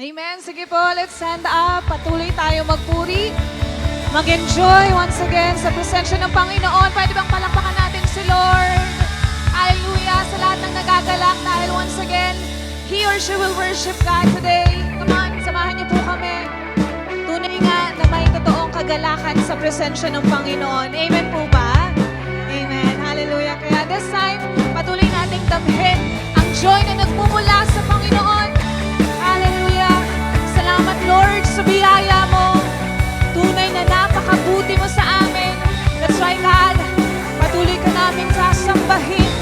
Amen. Sige po, let's stand up. Patuloy tayo magpuri. Mag-enjoy once again sa presensya ng Panginoon. Pwede bang palakpakan natin si Lord? Hallelujah sa lahat ng nagagalak dahil once again, he or she will worship God today. Come on, samahan niyo po kami. Tunay nga na may totoong kagalakan sa presensya ng Panginoon. Amen po ba? Amen. Hallelujah. Kaya this time, patuloy nating damhin ang joy na nagmumula sa Panginoon. Hallelujah. Salamat Lord sa biyaya mo. Tunay na napakabuti mo sa amin. That's why God, patuloy ka namin sasambahin.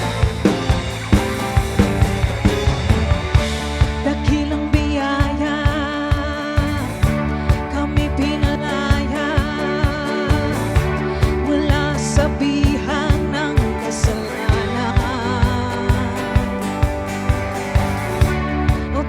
Dakilang biyaya, kami pinalaya mula sa bihag ng kasalanan. O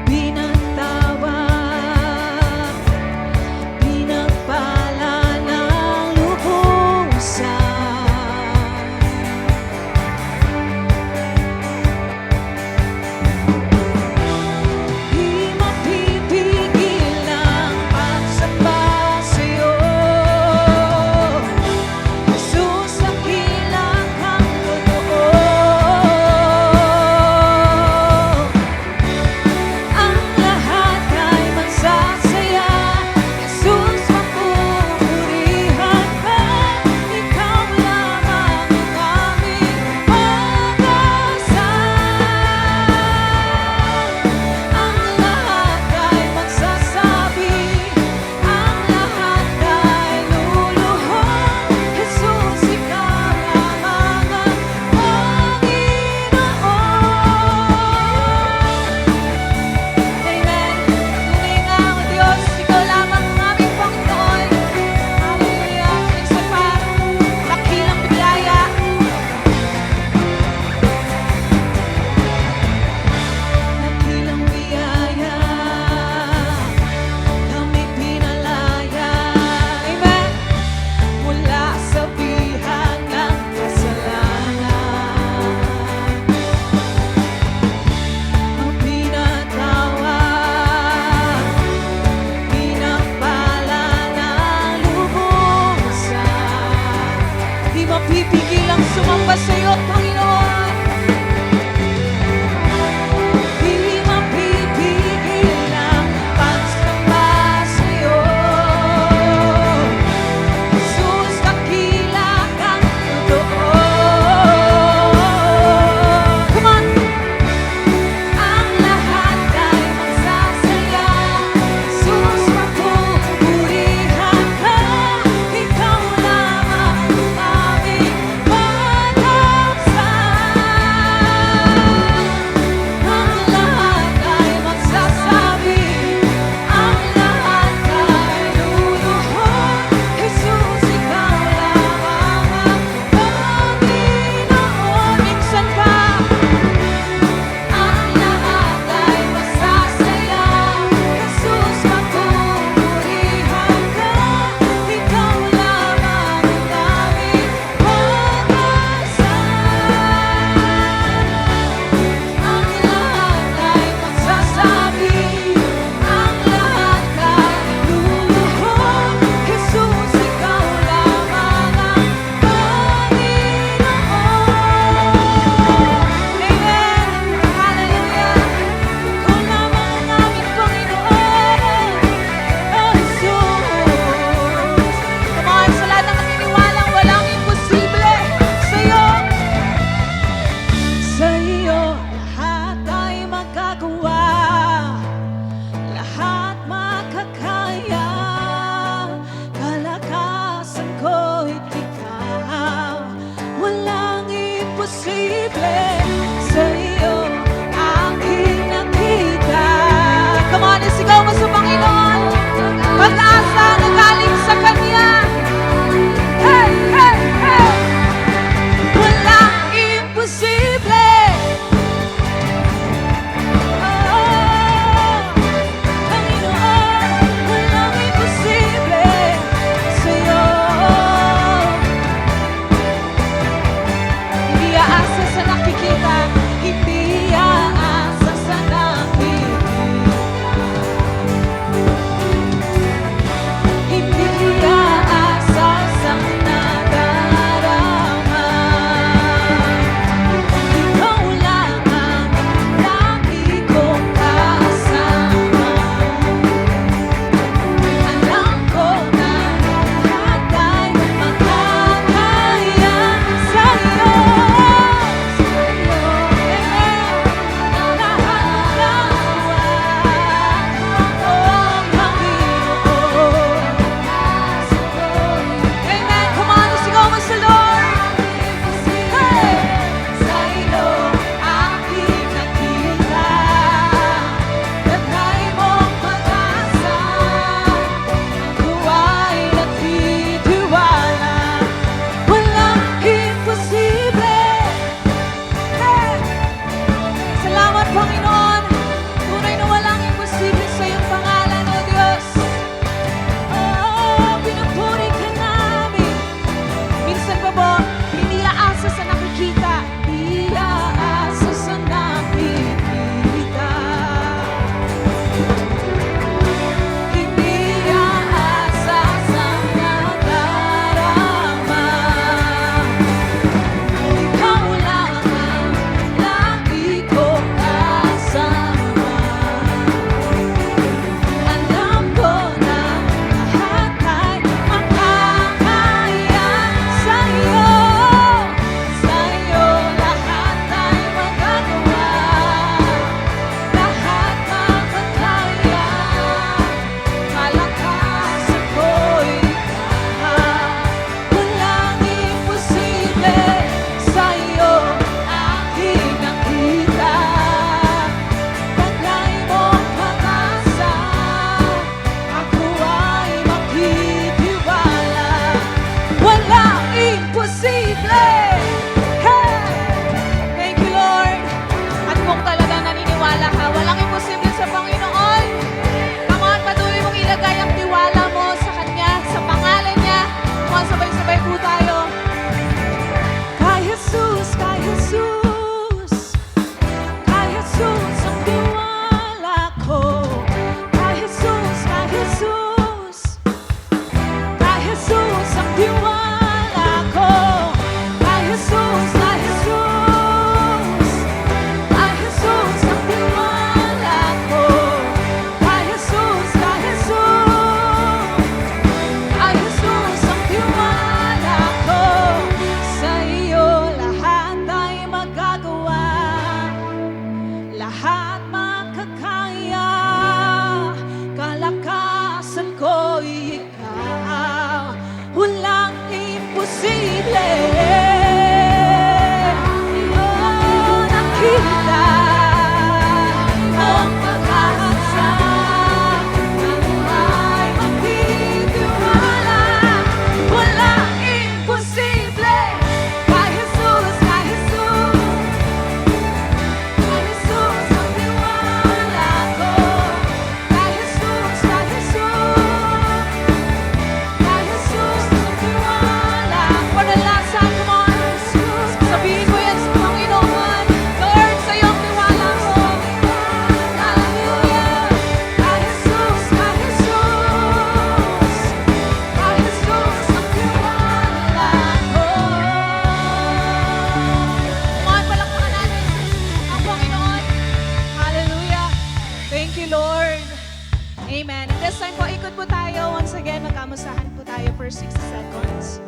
Amen. And this time po, ikot po tayo. Once again, magkamustahan po tayo for 60 seconds.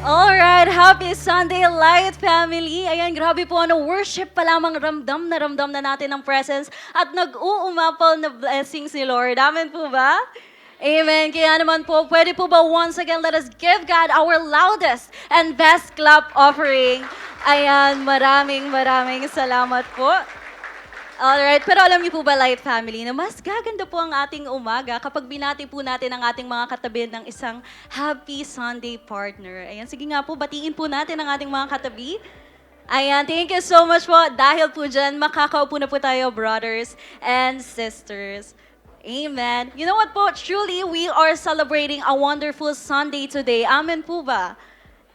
Alright, happy Sunday Light family. Ayan, grabe po, worship pa lamang ramdam na natin ang presence at nag-uumapaw na blessings ni Lord. Amen po ba? Amen. Kaya naman po, pwede po ba once again, let us give God our loudest and best clap offering. Ayan, maraming salamat po. Alright, pero alam niyo po ba, Light Family, na mas gaganda po ang ating umaga kapag binati po natin ang ating mga katabi ng isang Happy Sunday partner. Ayan, sige nga po, batiin po natin ang ating mga katabi. Ayan, thank you so much po. Dahil po dyan, makakaupo na po tayo, brothers and sisters. Amen. You know what po, truly, we are celebrating a wonderful Sunday today. Amen po ba?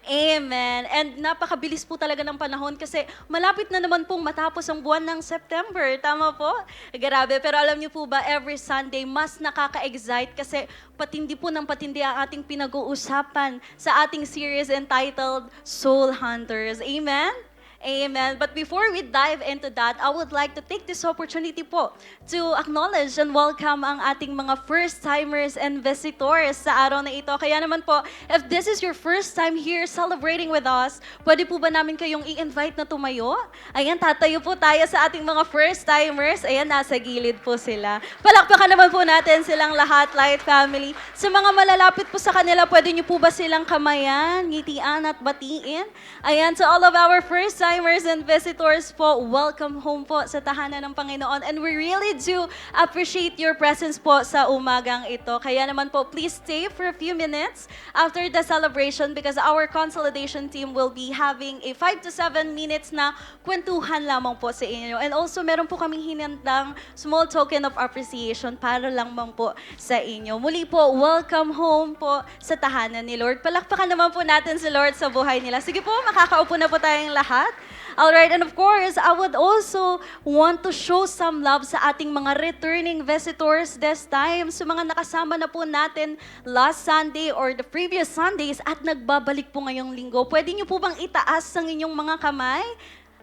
Amen. And napakabilis po talaga ng panahon kasi malapit na naman pong matapos ang buwan ng September. Tama po? Grabe. Pero alam niyo po ba, every Sunday, mas nakaka-excite kasi patindi po ng patindi ang ating pinag-uusapan sa ating series entitled Soul Hunters. Amen? Amen. But before we dive into that, I would like to take this opportunity po to acknowledge and welcome ang ating mga first-timers and visitors sa araw na ito. Kaya naman po, if this is your first time here celebrating with us, pwede po ba namin kayong i-invite na tumayo? Ayan, tatayo po tayo sa ating mga first-timers. Ayan, nasa gilid po sila. Palakpakan naman po natin silang lahat, Light Family. Sa mga malalapit po sa kanila, pwede niyo po ba silang kamayan, ngitian at batiin? Ayan, to all of our first-timers and visitors po, welcome home po sa tahanan ng Panginoon. And we really do appreciate your presence po sa umagang ito. Kaya naman po, please stay for a few minutes after the celebration because our consolidation team will be having a 5 to 7 minutes na kwentuhan lamang po sa inyo. And also, meron po kaming hinandang small token of appreciation para lamang po sa inyo. Muli po, welcome home po sa tahanan ni Lord. Palakpakan naman po natin si Lord sa buhay nila. Sige po, makakaupo na po tayong lahat. Alright, and of course, I would also want to show some love sa ating mga returning visitors this time. Sa mga nakasama na po natin last Sunday or the previous Sundays at nagbabalik po ngayong linggo. Pwede niyo po bang itaas ang inyong mga kamay?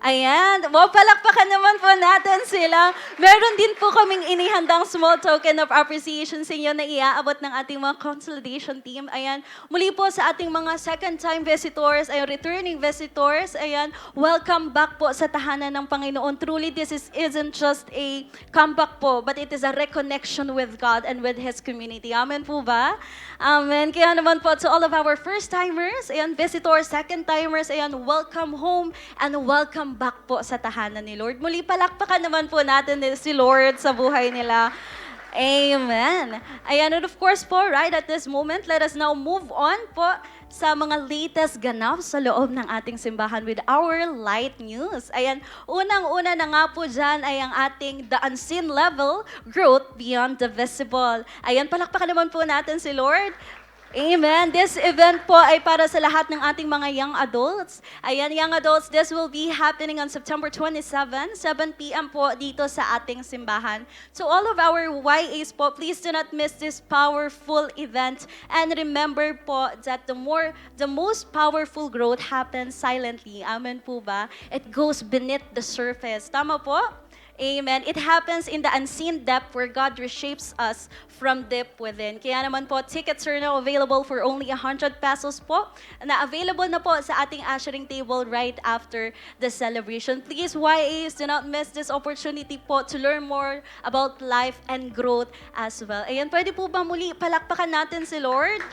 Ayan, palakpakan naman po natin sila. Meron din po kaming inihandang small token of appreciation sa inyo na iaabot ng ating mga consolidation team. Ayan, muli po sa ating mga second-time visitors, ay returning visitors, ayan, welcome back po sa tahanan ng Panginoon. Truly, isn't just a comeback po, but it is a reconnection with God and with His community. Amen po ba? Amen. Kaya naman po to all of our first-timers, ayan, visitors, second-timers, ayan, welcome home and welcome back po sa tahanan ni Lord. Muli palakpakan naman po natin si Lord sa buhay nila. Amen. Ayan, and of course po, right at this moment, let us now move on po sa mga latest ganap sa loob ng ating simbahan with our light news. Ayan, unang-una na nga po dyan ay ang ating The Unseen Level, Growth Beyond the Visible. Ayan, palakpakan naman po natin si Lord. Amen. This event po ay para sa lahat ng ating mga young adults. Ayan, young adults, this will be happening on September 27, 7 p.m. po dito sa ating simbahan. To all of our YAs po, please do not miss this powerful event. And remember po that the most powerful growth happens silently. Amen po ba? It goes beneath the surface. Tama po? Amen. It happens in the unseen depth where God reshapes us from deep within. Kaya naman po, tickets are now available for only 100 pesos po. Na available na po sa ating ushering table right after the celebration. Please, YAs, do not miss this opportunity po to learn more about life and growth as well. Ayan, pwede po ba muli palakpakan natin si Lord?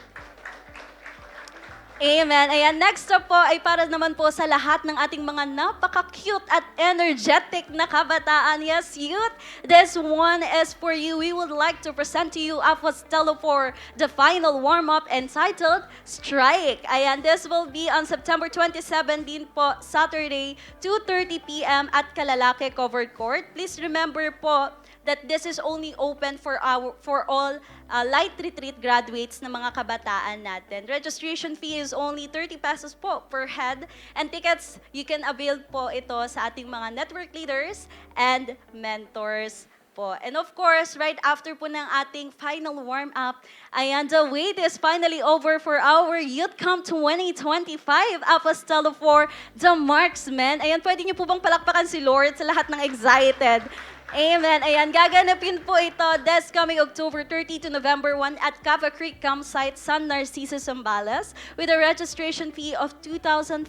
Amen. Ayan, next up po ay para naman po sa lahat ng ating mga napaka-cute at energetic na kabataan. Yes, youth, this one is for you. We would like to present to you Apostelo for the final warm-up entitled Strike. Ayan, this will be on September 27 din po, Saturday, 2:30 p.m. at Kalalake Covered Court. Please remember po that this is only open for all light retreat graduates na mga kabataan natin. Registration fee is only 30 pesos po per head, and tickets, you can avail po ito sa ating mga network leaders and mentors po. And of course, right after po ng ating final warm-up, ayan, the wait is finally over for our Youth Camp 2025 Apostelo for the Marksmen. Ayan, pwede niyo po bang palakpakan si Lord sa lahat ng excited? Amen. Ayan, gaganapin po ito this coming October 30 to November 1 at Cava Creek Campsite, San Narciso, Zambales, with a registration fee of 2,500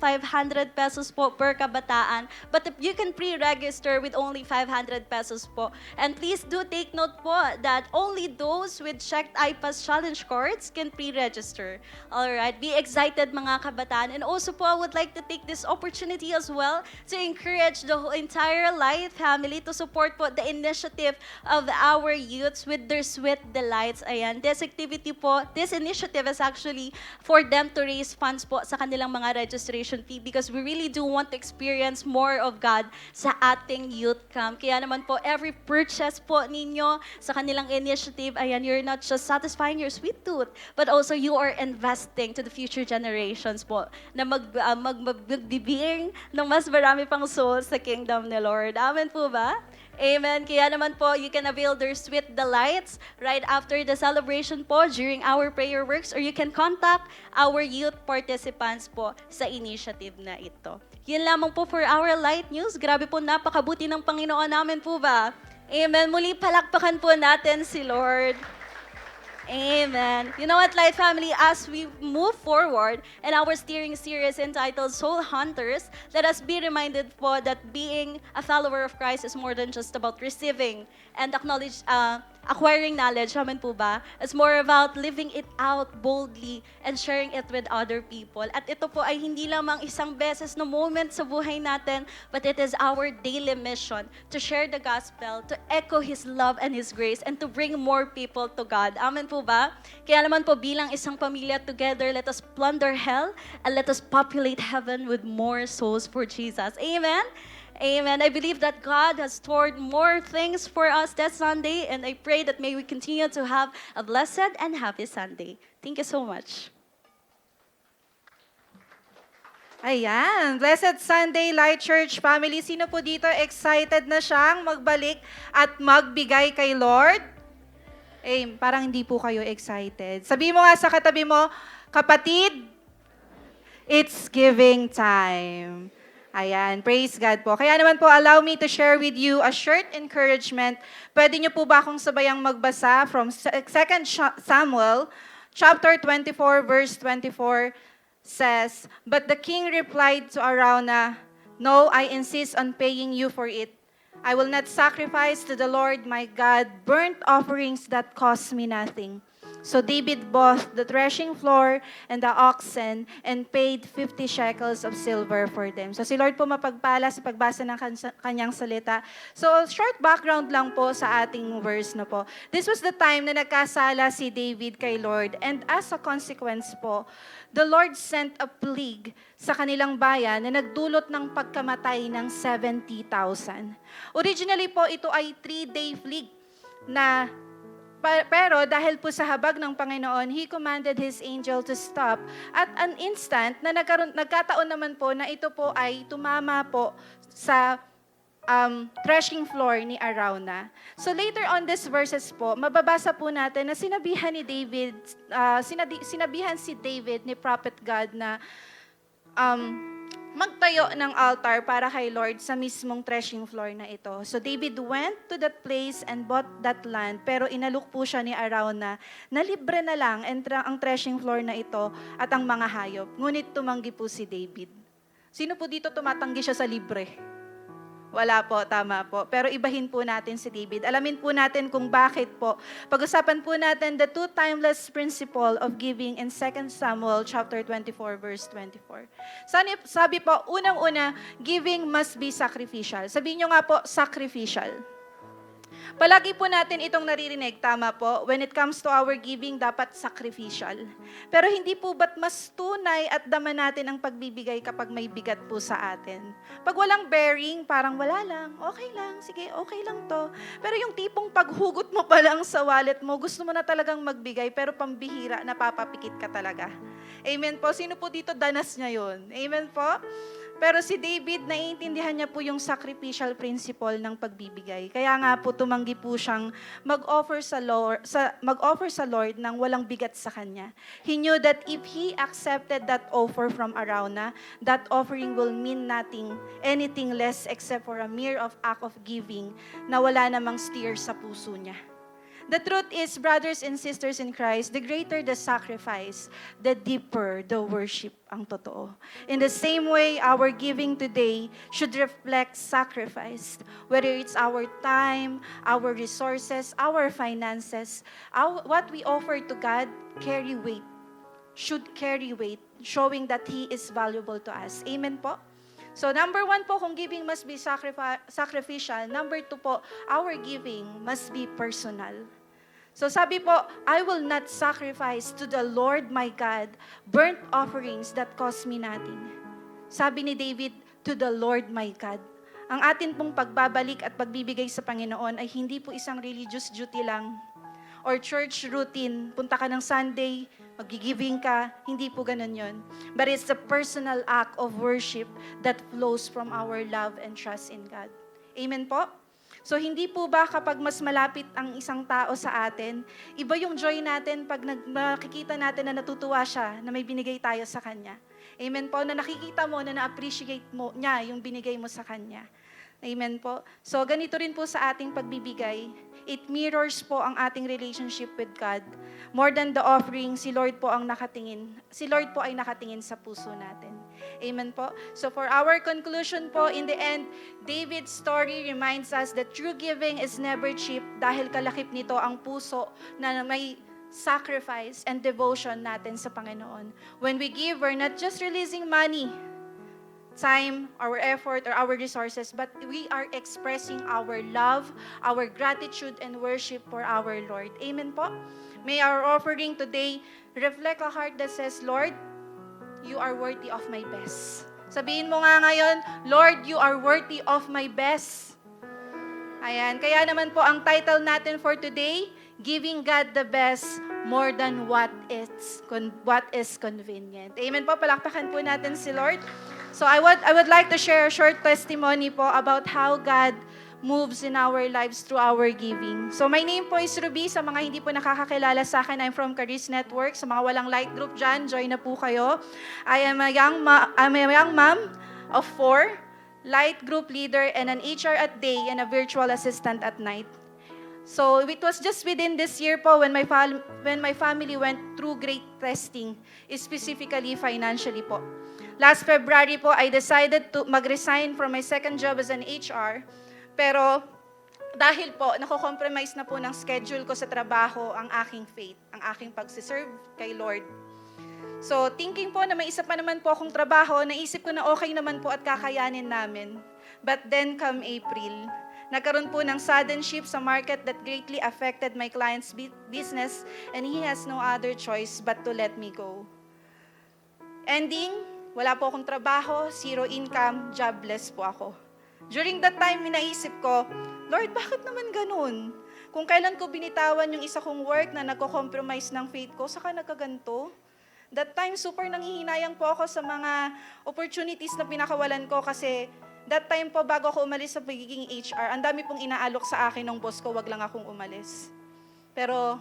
pesos po per kabataan. But you can pre-register with only 500 pesos po. And please do take note po that only those with checked IPAS challenge cards can pre-register. Alright, be excited mga kabataan. And also po, I would like to take this opportunity as well to encourage the whole entire Light family to support po the initiative of our youths with their sweet delights. Ayan, this activity po, this initiative is actually for them to raise funds po sa kanilang mga registration fee because we really do want to experience more of God sa ating youth camp. Kaya naman po, every purchase po ninyo sa kanilang initiative, ayan, you're not just satisfying your sweet tooth, but also you are investing to the future generations po na magbibigay ng mas marami pang souls sa kingdom ni Lord. Amen po ba? Amen. Kaya naman po, you can avail their sweet delights right after the celebration po during our prayer works, or you can contact our youth participants po sa initiative na ito. Yun lamang po for our light news. Grabe po, napakabuti ng Panginoon namin po ba? Amen. Muli palakpakan po natin si Lord. Amen. You know what, Light Family, as we move forward in our steering series entitled Soul Hunters, let us be reminded po that being a follower of Christ is more than just about receiving and acquiring knowledge. Amen po ba? It's more about living it out boldly and sharing it with other people. At ito po ay hindi lamang isang beses na moment sa buhay natin, but it is our daily mission to share the gospel, to echo His love and His grace, and to bring more people to God. Amen po ba? Kaya naman po bilang isang pamilya together, let us plunder hell and let us populate heaven with more souls for Jesus. Amen? Amen. I believe that God has stored more things for us this Sunday, and I pray that may we continue to have a blessed and happy Sunday. Thank you so much. Ayan, Blessed Sunday Light Church family. Sino po dito excited na siyang magbalik at magbigay kay Lord? Parang hindi po kayo excited. Sabi mo nga sa katabi mo, kapatid, it's giving time. Ayan, praise God po. Kaya naman po, allow me to share with you a short encouragement. Pwede niyo po ba akong sabayang magbasa from 2 Samuel, chapter 24, verse 24, says, "But the king replied to Araunah, 'No, I insist on paying you for it. I will not sacrifice to the Lord my God burnt offerings that cost me nothing.' So David bought the threshing floor and the oxen and paid 50 shekels of silver for them." So si Lord po mapagpala sa pagbasa ng kanyang salita. So short background lang po sa ating verse na po. This was the time na nagkasala si David kay Lord, and as a consequence po, the Lord sent a plague sa kanilang bayan na nagdulot ng pagkamatay ng 70,000. Originally po, ito ay 3-day plague na pero dahil po sa habag ng Panginoon, He commanded His angel to stop. At an instant na nagkataon naman po na ito po ay tumama po sa threshing floor ni Araunah. So later on these verses po, mababasa po natin na sinabihan si David ni Prophet God na magtayo ng altar para kay Lord sa mismong threshing floor na ito. So David went to that place and bought that land, pero inalok po siya ni Arauna na libre na lang ang threshing floor na ito at ang mga hayop. Ngunit tumanggi po si David. Sino po dito tumatanggi siya sa libre? Wala po, tama po. Pero ibahin po natin si David. Alamin po natin kung bakit po. Pag-usapan po natin the two timeless principle of giving in 2 Samuel chapter 24 verse 24. Sabi po, unang-una, giving must be sacrificial. Sabihin nyo nga po, sacrificial. Palagi po natin itong naririnig, tama po, when it comes to our giving, dapat sacrificial. Pero hindi po ba't mas tunay at dama natin ang pagbibigay kapag may bigat po sa atin? Pag walang bearing, parang wala lang, sige, okay lang to. Pero yung tipong paghugot mo pa lang sa wallet mo, gusto mo na talagang magbigay, pero pambihira, napapapikit ka talaga. Amen po. Sino po dito danas niya yun? Amen po? Pero si David, naiintindihan niya po yung sacrificial principle ng pagbibigay. Kaya nga po tumanggi po siyang mag-offer sa Lord ng walang bigat sa kanya. He knew that if he accepted that offer from Arauna, that offering will mean anything less except for a mere act of giving na wala namang steer sa puso niya. The truth is, brothers and sisters in Christ, the greater the sacrifice, the deeper the worship ang totoo. In the same way, our giving today should reflect sacrifice. Whether it's our time, our resources, our finances, what we offer to God should carry weight, showing that He is valuable to us. Amen po? So number 1 po, kung giving must be sacrificial. Number 2 po, our giving must be personal. So sabi po, I will not sacrifice to the Lord my God burnt offerings that cost me nothing. Sabi ni David, to the Lord my God. Ang atin pong pagbabalik at pagbibigay sa Panginoon ay hindi po isang religious duty lang or church routine. Punta ka ng Sunday, mag-giving ka, hindi po ganun yon. But it's a personal act of worship that flows from our love and trust in God. Amen po? So hindi po ba kapag mas malapit ang isang tao sa atin, iba yung joy natin pag nakikita natin na natutuwa siya, na may binigay tayo sa Kanya. Amen po? Na nakikita mo, na na-appreciate mo niya yung binigay mo sa Kanya. Amen po? So ganito rin po sa ating pagbibigay. It mirrors po ang ating relationship with God. More than the offering, si Lord po ay nakatingin sa puso natin. Amen po? So for our conclusion po, in the end, David's story reminds us that true giving is never cheap dahil kalakip nito ang puso na may sacrifice and devotion natin sa Panginoon. When we give, we're not just releasing money, time, our effort, or our resources, but we are expressing our love, our gratitude, and worship for our Lord. Amen po? May our offering today reflect a heart that says, Lord, you are worthy of my best. Sabihin mo nga ngayon, Lord, you are worthy of my best. Ayan, kaya naman po ang title natin for today, Giving God the Best More Than What is Convenient. Amen po, palakpakan po natin si Lord. So I would like to share a short testimony po about how God moves in our lives through our giving. So my name po is Ruby. Sa mga hindi po nakakakilala sa akin, I'm from Charis Network. Sa mga walang light group dyan, join na po kayo. I'm a young mom of 4, light group leader, and an HR at day, and a virtual assistant at night. So it was just within this year po when my family went through great testing, specifically financially po. Last February po, I decided to mag-resign from my second job as an HR. Pero dahil po, nako-compromise na po ng schedule ko sa trabaho ang aking faith, ang aking pagsiserve kay Lord. So thinking po na may isa pa naman po akong trabaho, naisip ko na okay naman po at kakayanin namin. But then come April, nagkaroon po ng sudden shift sa market that greatly affected my client's business, and he has no other choice but to let me go. Ending, wala po akong trabaho, 0 income, jobless po ako. During that time, minaisip ko, Lord, bakit naman ganun? Kung kailan ko binitawan yung isa kong work na nagko-compromise ng faith ko, saka nagkaganto? That time, super nanghihinayang po ako sa mga opportunities na pinakawalan ko kasi that time po, bago ako umalis sa pagiging HR, ang dami pong inaalok sa akin ng boss ko, wag lang akong umalis. Pero,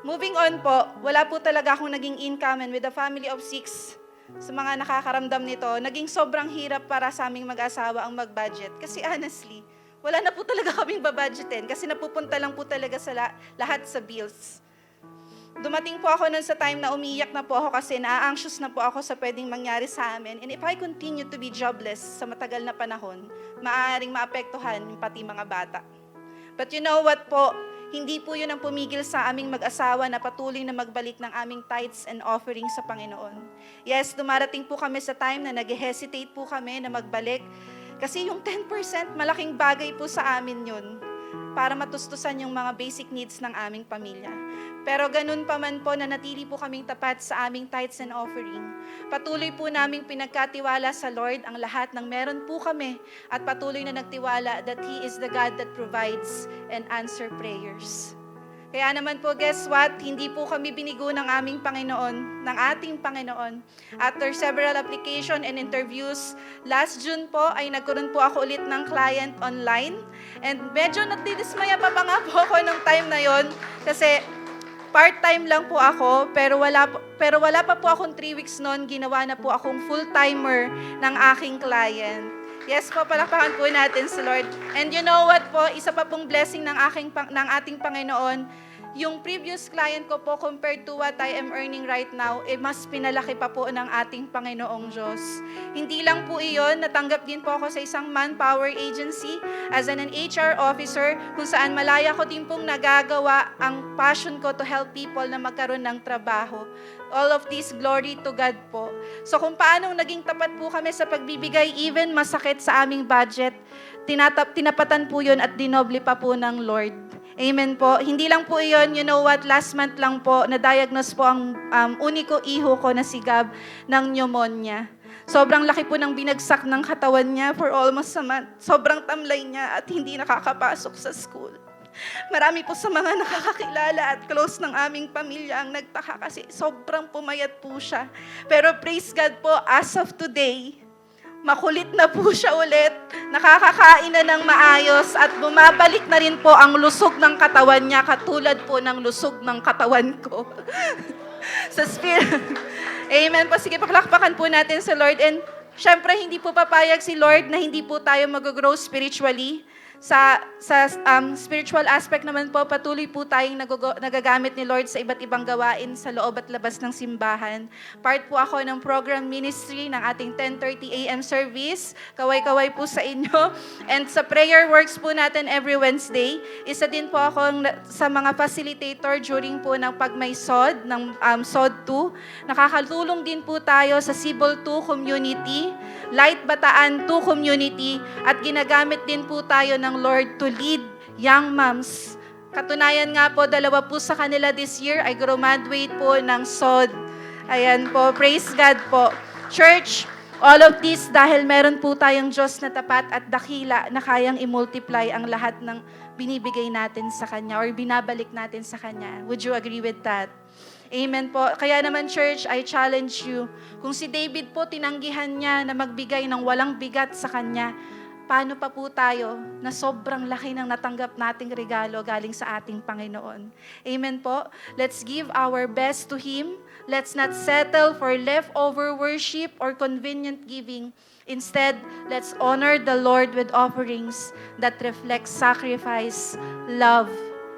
moving on po, wala po talaga akong naging income, and with a family of 6, sa mga nakakaramdam nito, naging sobrang hirap para sa aming mag-asawa ang mag-budget. Kasi honestly, wala na po talaga kaming babudgetin kasi napupunta lang po talaga sa lahat sa bills. Dumating po ako nun sa time na umiyak na po ako kasi na-anxious na po ako sa pwedeng mangyari sa amin. And if I continue to be jobless sa matagal na panahon, maaaring maapektuhan yung pati mga bata. But you know what po, hindi po yun ang pumigil sa aming mag-asawa na patuloy na magbalik ng aming tithes and offerings sa Panginoon. Yes, dumarating po kami sa time na nag-hesitate po kami na magbalik kasi yung 10% malaking bagay po sa amin yun para matustusan yung mga basic needs ng aming pamilya. Pero ganun pa man po, nanatili po kaming tapat sa aming tithes and offering. Patuloy po naming pinagkatiwala sa Lord ang lahat ng meron po kami at patuloy na nagtiwala that He is the God that provides and answer prayers. Kaya naman po, guess what? Hindi po kami binigo ng aming Panginoon, ng ating Panginoon. After several application and interviews, last June po ay nagkaroon po ako ulit ng client online. And medyo natidismaya pa nga po ako ng time na yon kasi part-time lang po ako, pero wala pa po akong 3 weeks noon, ginawa na po akong full-timer ng aking client. Yes po, palakpakan po natin sa Lord. And you know what po, isa pa pong blessing ng ating Panginoon, yung previous client ko po compared to what I am earning right now, mas pinalaki pa po ng ating Panginoong Diyos. Hindi lang po iyon, natanggap din po ako sa isang manpower agency as an HR officer kung saan malaya ko din pong nagagawa ang passion ko to help people na magkaroon ng trabaho. All of this glory to God po. So kung paano naging tapat po kami sa pagbibigay, even masakit sa aming budget, tinapatan po yun at dinoble pa po ng Lord. Amen po. Hindi lang po iyon, you know what, last month lang po, na-diagnose po ang uniko iho ko na si Gab ng pneumonia. Sobrang laki po ng binagsak ng katawan niya for almost a month. Sobrang tamlay niya at hindi nakakapasok sa school. Marami po sa mga nakakakilala at close ng aming pamilya ang nagtaka kasi sobrang pumayat po siya. Pero praise God po, as of today, makulit na po siya ulit, nakakakain na ng maayos at bumabalik na rin po ang lusog ng katawan niya katulad po ng lusog ng katawan ko. Sa spirit. Amen po. Sige, paklakpakan po natin sa Lord. And syempre, hindi po papayag si Lord na hindi po tayo mag-grow spiritually. Sa spiritual aspect naman po, patuloy po tayong nagagamit ni Lord sa iba't ibang gawain sa loob at labas ng simbahan. Part po ako ng program ministry ng ating 10:30 a.m. service. Kaway-kaway po sa inyo. And sa prayer works po natin every Wednesday. Isa din po ako sa mga facilitator during po ng pag may SOD, ng SOD 2. Nakakatulong din po tayo sa Cibol 2 community, Light Bataan 2 community, at ginagamit din po tayo ng Lord to lead young moms. Katunayan nga po, 2 po sa kanila this year ay graduate po ng SOD. Ayan po, praise God po. Church, all of this dahil meron po tayong Diyos na tapat at dakila na kayang i-multiply ang lahat ng binibigay natin sa Kanya or binabalik natin sa Kanya. Would you agree with that? Amen po. Kaya naman, church, I challenge you. Kung si David po, tinanggihan niya na magbigay ng walang bigat sa Kanya, paano pa po tayo na sobrang laki ng natanggap nating regalo galing sa ating Panginoon? Amen po. Let's give our best to Him. Let's not settle for leftover worship or convenient giving. Instead, let's honor the Lord with offerings that reflect sacrifice, love,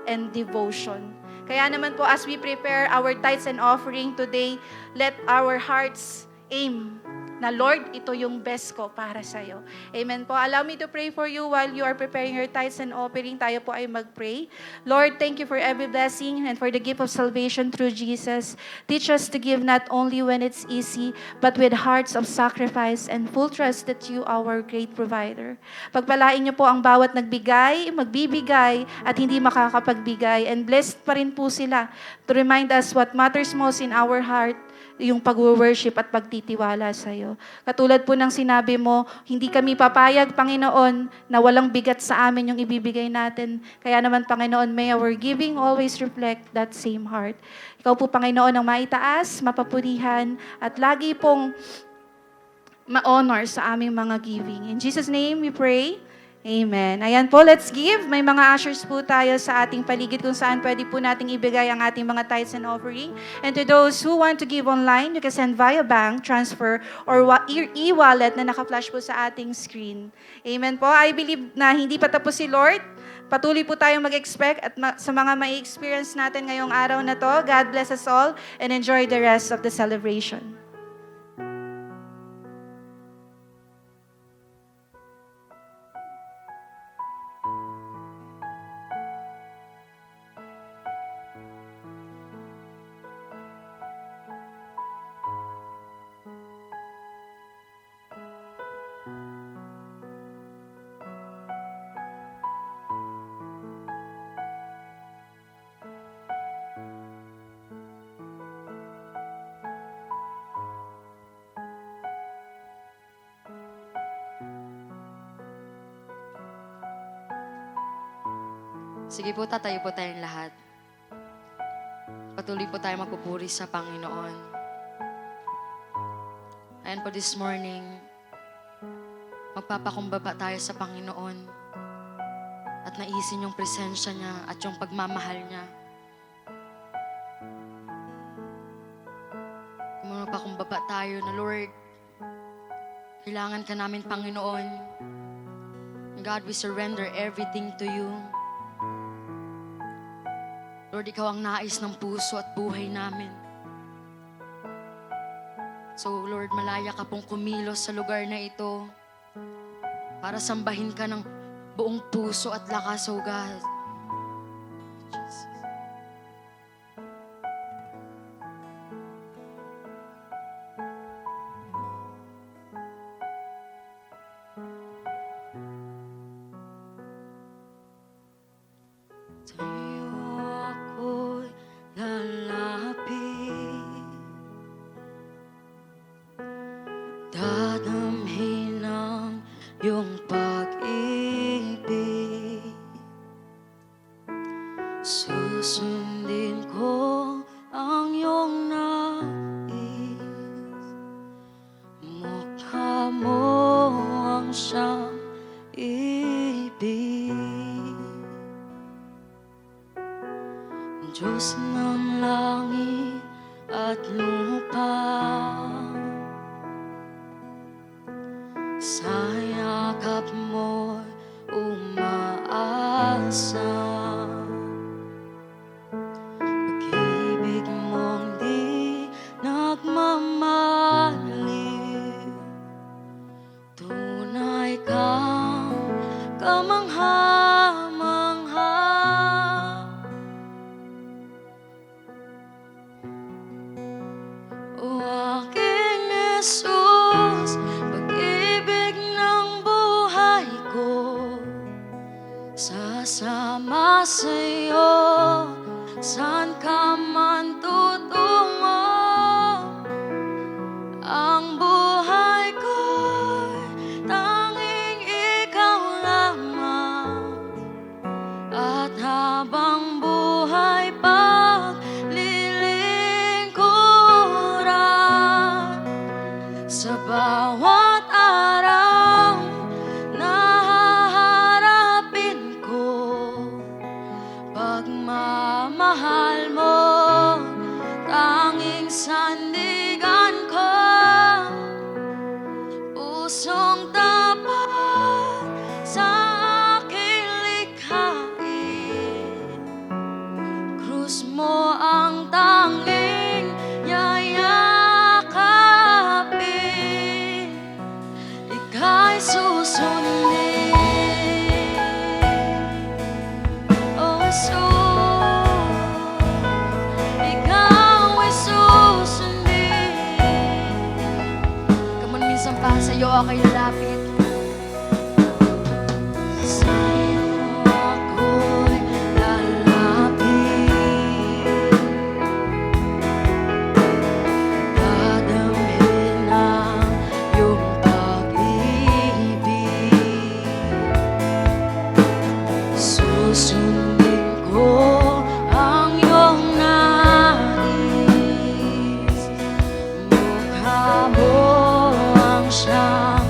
and devotion. Kaya naman po, as we prepare our tithes and offering today, let our hearts aim na, Lord, ito yung best ko para sa'yo. Amen po. Allow me to pray for you while you are preparing your tithes and offering. Tayo po ay mag-pray. Lord, thank you for every blessing and for the gift of salvation through Jesus. Teach us to give not only when it's easy, but with hearts of sacrifice and full trust that you are our great provider. Pagpalain niyo po ang bawat nagbigay, magbibigay, at hindi makakapagbigay. And blessed pa rin po sila to remind us what matters most in our heart, yung pag-worship at pagtitiwala sa iyo. Katulad po ng sinabi mo, hindi kami papayag, Panginoon, na walang bigat sa amin yung ibibigay natin. Kaya naman, Panginoon, may our giving always reflect that same heart. Ikaw po, Panginoon, ang maitaas, mapapurihan, at lagi pong ma-honor sa aming mga giving. In Jesus' name we pray. Amen. Ayan po, let's give. May mga ushers po tayo sa ating paligid kung saan pwede po nating ibigay ang ating mga tithes and offering. And to those who want to give online, you can send via bank, transfer, or e-wallet na naka-flash po sa ating screen. Amen po. I believe na hindi pa tapos si Lord. Patuloy po tayong mag-expect at sa mga mai-experience natin ngayong araw na to. God bless us all and enjoy the rest of the celebration. Sige po, tatayo po tayong lahat. Patuloy po tayo magpupuri sa Panginoon. Ayan po this morning, magpapakumbaba tayo sa Panginoon at naisin yung presensya niya at yung pagmamahal niya. Magpapakumbaba tayo na, Lord, kailangan ka namin, Panginoon. God, we surrender everything to you. Lord, ikaw ang nais ng puso at buhay namin. So, Lord, malaya ka pong kumilos sa lugar na ito para sambahin ka ng buong puso at lakas, O God. Jesus. Dadamhin ang iyong pag-ibig, susundin ko ang iyong nais. Mukha mo ang siyang ibig, Diyos ng langit at lupa. Sa yakap mo'y umaasa, pag-ibig mong di nagmamali, tunay kang kamangha-mangha. O aking Jesus, sasama sa'yo, saan ka man tutungo. Ang buhay ko'y tanging ikaw lamang, at habang buhay paglilingkuran sa bawat araw. Pagmamahal mo, tanging sandigan ko, pusong tapat sa aking likhain. Krus mo ang tanging yayakapin, ika'y susundin. Sa'yo ako'y lalapit. Sa'yo ako'y lalapit. Dadamhin ang iyong pag-ibig, susundin ko ang iyong nais. Mukha mo siyang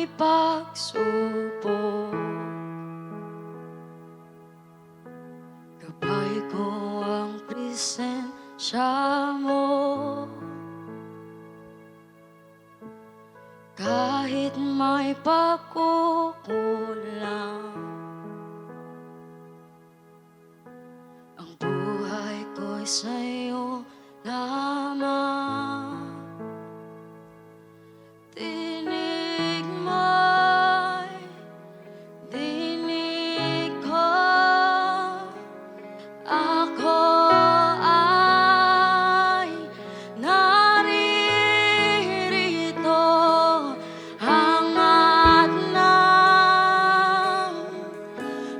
may pagsubok. Gabay ko ang presensya mo. Kahit may pagkukulang, ang buhay ko'y sa'yo lamang. Tinig mo'y dinig ko, ako ay naririto. Hangat ng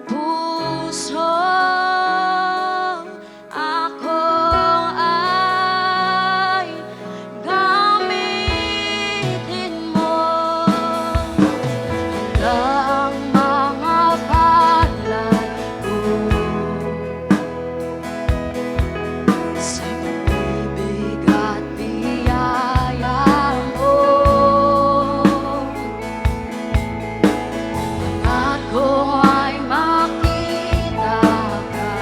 puso, ako ay gamitin mo. Ang mga palad ko sa pag-ibig at biyaya mo. Ako ay makita ka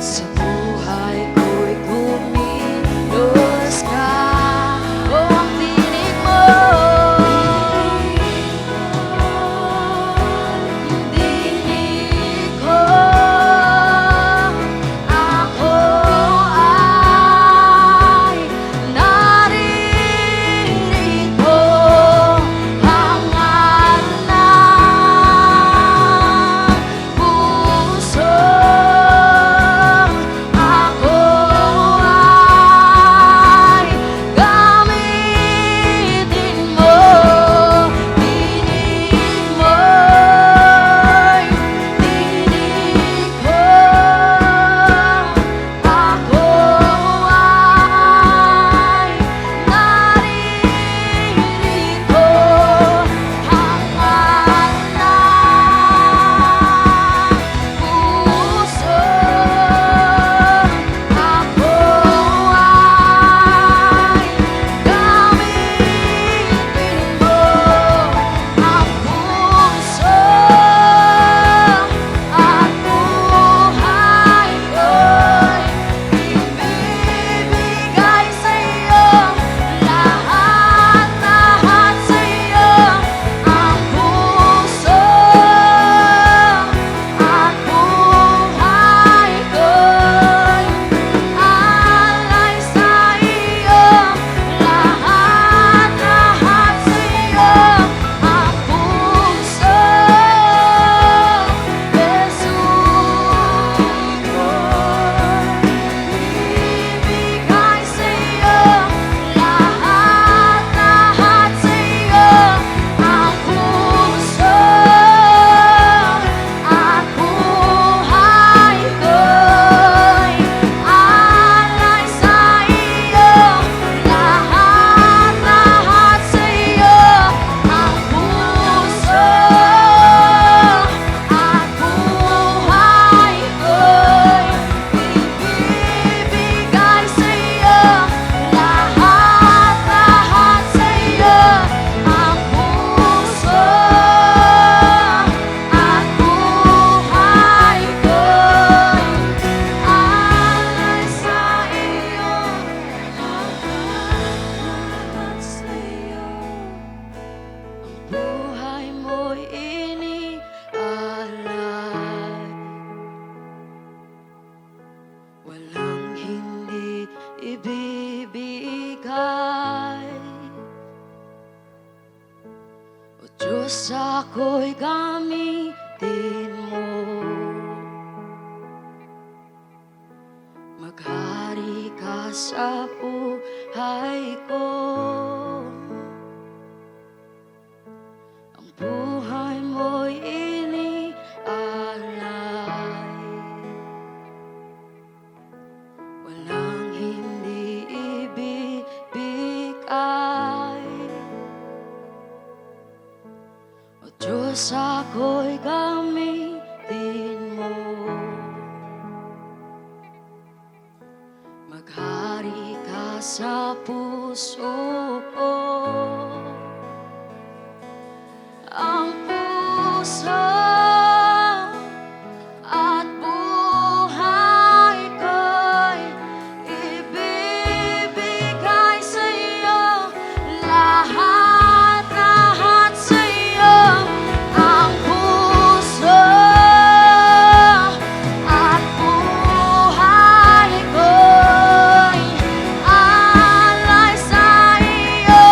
sa buhay ko'y kumilos ka. O ang tinig mo, dinig ko, ako ay naririto. Hangat ng puso, ako ay gamitin mo. Dinig mo'y dinig ko, ako ay naririto. Hangat ng puso, ako ay gamitin mo. Ang puso at buhay ko'y ibibigay sa'yo. Lahat sa'yo. Ang puso at buhay ko'y alay sa iyo. Lahat sa'yo. Ang puso, Jesus ko'y ibigay sa'yo. Lahat sa'yo. Ang puso at buhay ko'y alay sa iyo. Lahat sa'yo. Ang puso at buhay ko'y ibibigay sa'yo. Lahat sa'yo. Ang puso at buhay ko'y alay sa iyo. Lahat sa'yo. Ang buhay mo'y inialay, walang hindi ibibigay. O Diyos, ako'y gamitin mo. Maghari ka sa buhay ko. Ang buhay mo'y inialay, walang hindi ibibigay. O Diyos, ako'y gamitin mo. Maghari ka sa sa puso ko. Ang puso at buhay ko'y ibibigay sa iyo. Lahat sa iyo. Ang puso at buhay ko'y alay sa iyo.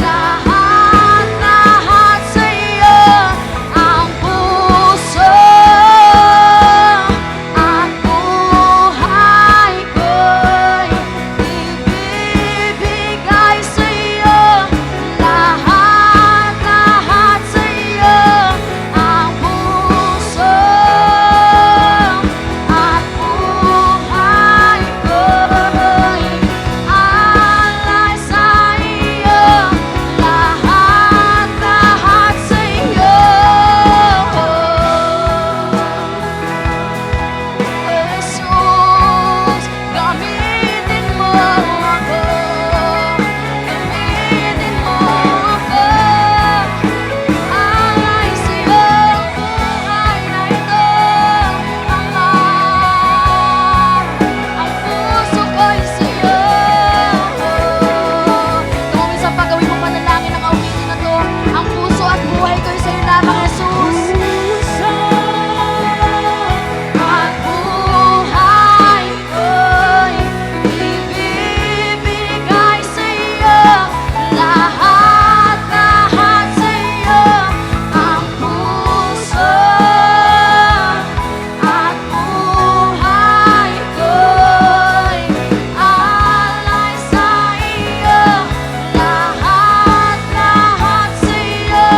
Lahat sa iyo. Ang puso at buhay ko'y ibibigay sa iyo. Lahat sa iyo. Ang puso at buhay ko'y alay sa iyo. Lahat sa iyo. Jesus, gamitin mo ako. Gamitin mo ako. Alay sa iyo ang buhay na ito. Ang puso ko'y sa iyo. Kung minsan pa gawin mo panalangin ang awitin na to, ang puso at buhay ko'y sa iyo lamang, Jesus. At buhay ko'y ibibigay sa iyo. Lahat sa iyo. Ang puso at buhay ko'y alay sa iyo. Lahat sa iyo.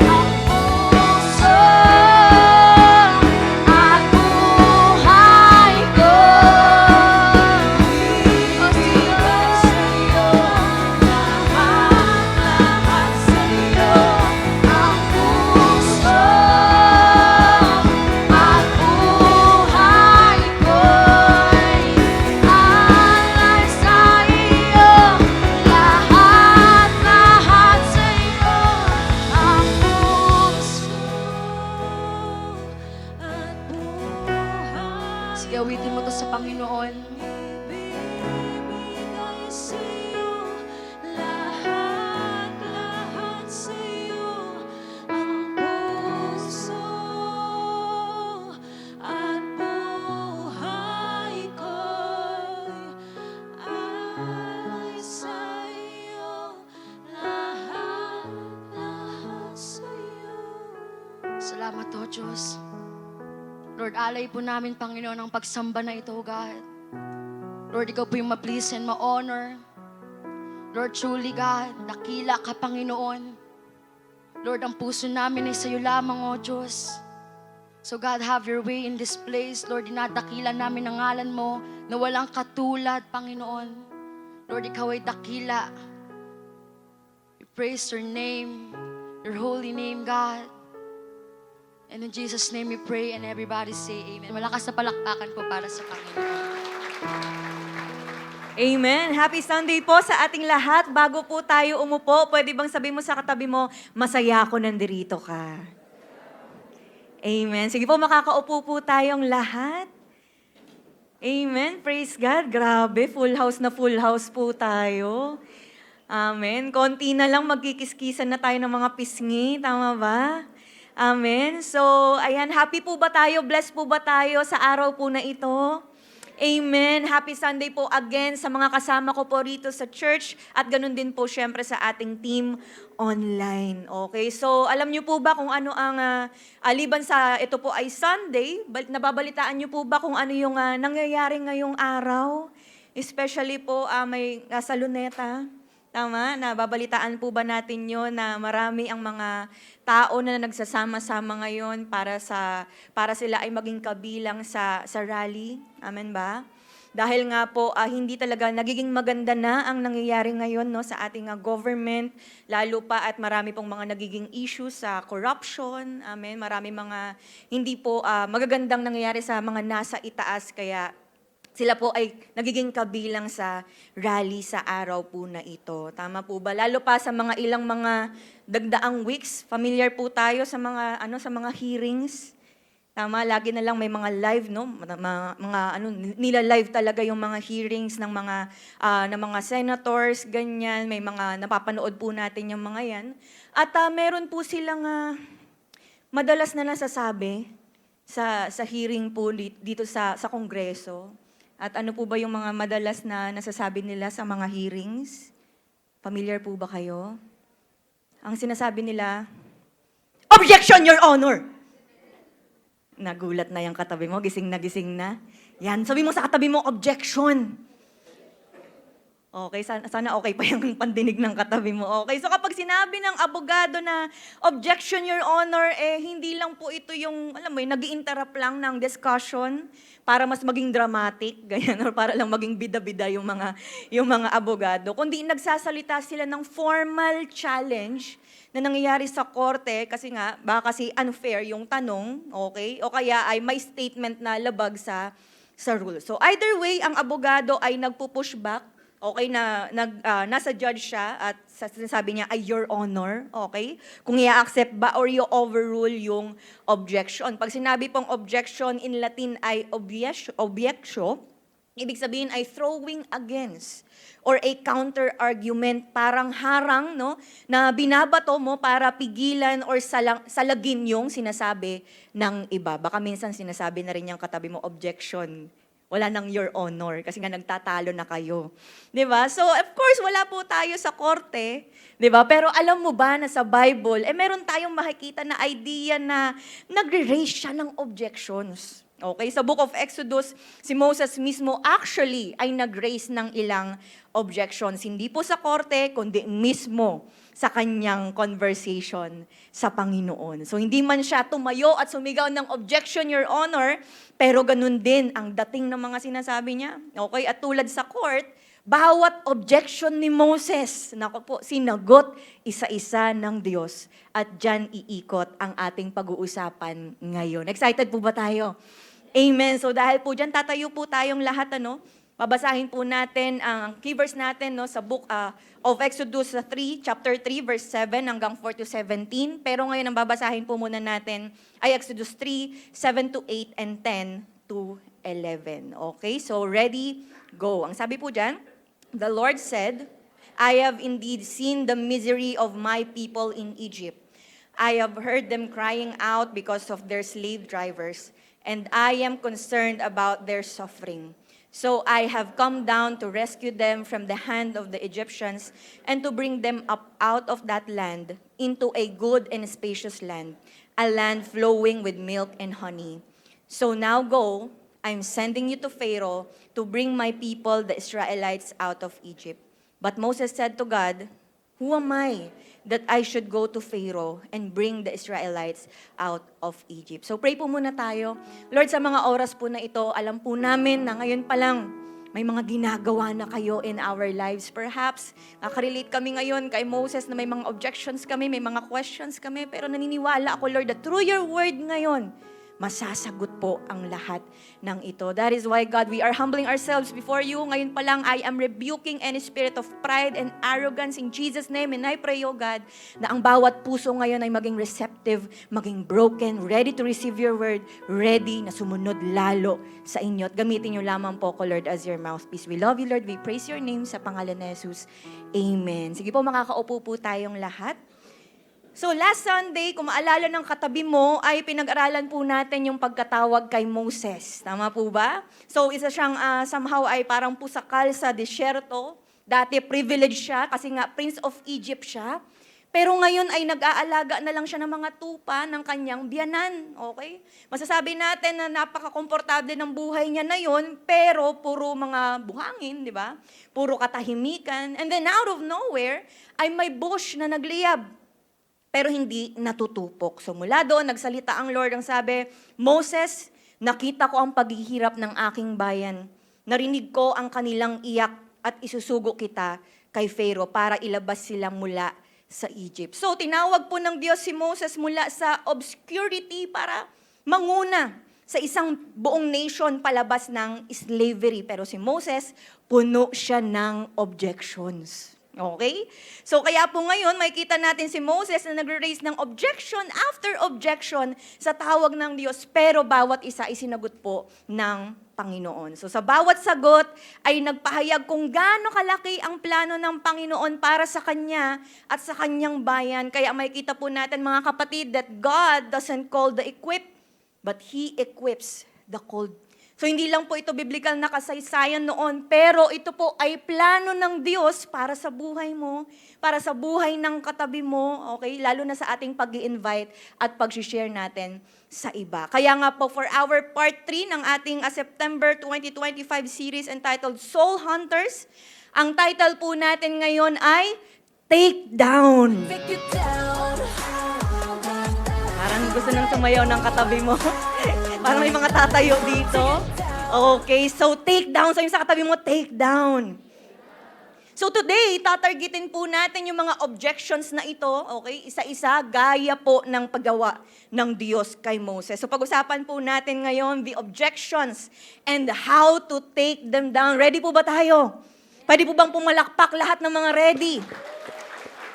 Ang puso at buhay ko'y ibibigay sa iyo. Lahat sa iyo. Ang puso at buhay ko'y alay sa iyo. Lahat sa iyo. Ang puso at buhay. Sige, awitin mo to sa Panginoon. Ibibigay sa iyo. Lahat sa iyo. Ang puso at buhay ko'y alay sa iyo. Lahat sa iyo. Salamat o Diyos. Lord, alay po namin, Panginoon, ang pagsamba na ito, God. Lord, ikaw po yung ma-please and ma-honor. Lord, truly, God, dakila ka, Panginoon. Lord, ang puso namin ay sa iyo lamang, O Diyos. So God, have your way in this place. Lord, dinadakila namin ang ngalan mo na walang katulad, Panginoon. Lord, ikaw ay dakila. We praise your name, your holy name, God. And in Jesus' name we pray and everybody say amen. Malakas na palakpakan po para sa Panginoon. Amen. Happy Sunday po sa ating lahat. Bago po tayo umupo, pwede bang sabihin mo sa katabi mo, masaya ako nandirito ka. Amen. Sige po, makakaupo po tayong lahat. Amen. Praise God. Grabe, full house po tayo. Amen. Konti na lang magkikiskisan na tayo ng mga pisngi. Tama ba? Amen. So, ayan, happy po ba tayo? Blessed po ba tayo sa araw po na ito? Amen. Happy Sunday po again sa mga kasama ko po rito sa church at ganun din po syempre sa ating team online. Okay, so alam niyo po ba kung ano ang, aliban sa ito po ay Sunday, nababalitaan niyo po ba kung ano yung nangyayari ngayong araw? Especially po may sa Luneta. Tama? Nababalitaan po ba natin yun na marami ang mga tao na nagsasama-sama ngayon para sila ay maging kabilang sa rally? Amen ba? Dahil nga po hindi talaga nagiging maganda na ang nangyayari ngayon no sa ating government, lalo pa at marami pong mga nagiging issues sa corruption. Amen. Marami mga hindi po magagandang nangyayari sa mga nasa itaas, kaya sila po ay nagiging kabilang sa rally sa araw po na ito. Tama po ba? Lalo pa sa mga ilang mga dagdaang weeks, familiar po tayo sa mga hearings. Tama, lagi na lang may mga live, no? Nila-live talaga yung mga hearings ng mga senators, ganyan. May mga napapanood po natin yung mga yan. At meron po silang madalas na nasasabi sa hearing po dito sa Kongreso. At ano po ba yung mga madalas na nasasabi nila sa mga hearings? Familiar po ba kayo? Ang sinasabi nila, "Objection, Your Honor!" Nagulat na yung katabi mo, gising na. Yan, sabi mo sa katabi mo, "Objection!" Okay, sana okay pa yung pandinig ng katabi mo. Okay, so kapag sinabi ng abogado na, "Objection, Your Honor," hindi lang po ito yung, alam mo, nag-i-interrupt lang ng discussion para mas maging dramatic, ganyan, or para lang maging bida-bida yung mga abogado. Kundi nagsasalita sila ng formal challenge na nangyayari sa korte kasi nga, baka kasi unfair yung tanong, okay? O kaya ay may statement na labag sa rule. So either way, ang abogado ay nagpo-push back, okay, nasa judge siya at sinasabi niya ay Your Honor, okay? Kung i-accept ba or i-overrule yung objection. Pag sinabi pong objection in Latin ay objectio, ibig sabihin ay throwing against or a counter-argument, parang harang, no, na binabato mo para pigilan or salagin yung sinasabi ng iba. Baka minsan sinasabi na rin yung katabi mo, "Objection." Wala nang Your Honor kasi nga nagtatalo na kayo. 'Di ba? So of course, wala po tayo sa korte, 'di ba? Pero alam mo ba na sa Bible, meron tayong makikita na idea na nagre-raise siya ng objections. Okay, sa Book of Exodus, si Moses mismo actually ay nag-raise ng ilang objections. Hindi po sa korte, kundi mismo sa kanyang conversation sa Panginoon. So hindi man siya tumayo at sumigaw ng "Objection, Your Honor," pero ganun din ang dating ng mga sinasabi niya. Okay, at tulad sa court, bawat objection ni Moses, nako po, sinagot isa-isa ng Diyos. At dyan iikot ang ating pag-uusapan ngayon. Excited po ba tayo? Amen. So dahil po dyan, tatayo po tayong lahat, babasahin po natin ang key verse natin, sa Book of Exodus 3, chapter 3, verse 7 hanggang 4 to 17. Pero ngayon ang babasahin po muna natin ay Exodus 3, 7 to 8 and 10 to 11. Okay, so ready, go. Ang sabi po dyan, "The Lord said, I have indeed seen the misery of my people in Egypt. I have heard them crying out because of their slave drivers, and I am concerned about their suffering. So I have come down to rescue them from the hand of the Egyptians and to bring them up out of that land into a good and spacious land, a land flowing with milk and honey. So now go, I'm sending you to Pharaoh to bring my people, the Israelites, out of Egypt." But Moses said to God, "Who am I that I should go to Pharaoh and bring the Israelites out of Egypt?" So pray po muna tayo. Lord, sa mga oras po na ito, alam po namin na ngayon pa lang may mga ginagawa na kayo in our lives. Perhaps, nakarelate kami ngayon kay Moses na may mga objections kami, may mga questions kami, pero naniniwala ako, Lord, that through your word ngayon, masasagot po ang lahat ng ito. That is why, God, we are humbling ourselves before you. Ngayon pa lang, I am rebuking any spirit of pride and arrogance in Jesus' name. And I pray, oh God, na ang bawat puso ngayon ay maging receptive, maging broken, ready to receive your word, ready na sumunod lalo sa inyo. At gamitin niyo lamang po ko, Lord, as your mouthpiece. We love you, Lord. We praise your name sa pangalan ni Jesus. Amen. Sige po, makakaupo po tayong lahat. So last Sunday, kung maalala ng katabi mo, ay pinag-aralan po natin yung pagkatawag kay Moses. Tama po ba? So isa siyang somehow ay parang pusakal sa disyerto. Dati privileged siya kasi nga Prince of Egypt siya. Pero ngayon ay nag-aalaga na lang siya ng mga tupa ng kanyang biyanan. Okay? Masasabi natin na napaka-komportable ng buhay niya na yun, pero puro mga buhangin, di ba? Puro katahimikan. And then out of nowhere, ay may bush na nagliyab. Pero hindi natutupok. So mula doon, nagsalita ang Lord, ang sabi, "Moses, nakita ko ang paghihirap ng aking bayan. Narinig ko ang kanilang iyak at isusugo kita kay Pharaoh para ilabas sila mula sa Egypt." So tinawag po ng Diyos si Moses mula sa obscurity para manguna sa isang buong nation palabas ng slavery. Pero si Moses, puno siya ng objections. Okay? So kaya po ngayon, makikita natin si Moses na nag-raise ng objection after objection sa tawag ng Diyos, pero bawat isa ay sinagot po ng Panginoon. So sa bawat sagot ay nagpahayag kung gaano kalaki ang plano ng Panginoon para sa Kanya at sa Kanyang bayan. Kaya makikita po natin mga kapatid that God doesn't call the equipped, but He equips the called. So hindi lang po ito biblical na kasaysayan noon, pero ito po ay plano ng Diyos para sa buhay mo, para sa buhay ng katabi mo, okay? Lalo na sa ating pag-i-invite at pag-share natin sa iba. Kaya nga po for our part 3 ng ating September 2025 series entitled Soul Hunters, ang title po natin ngayon ay Take Down. Parang gusto nang sumayaw ng katabi mo. Parang may mga tatayo dito. Okay, so take down. Sabi mo sa katabi mo, take down. So today, tatargetin po natin yung mga objections na ito, okay? Isa-isa, gaya po ng paggawa ng Diyos kay Moses. So pag-usapan po natin ngayon, the objections and how to take them down. Ready po ba tayo? Pwede po bang pumalakpak lahat ng mga ready?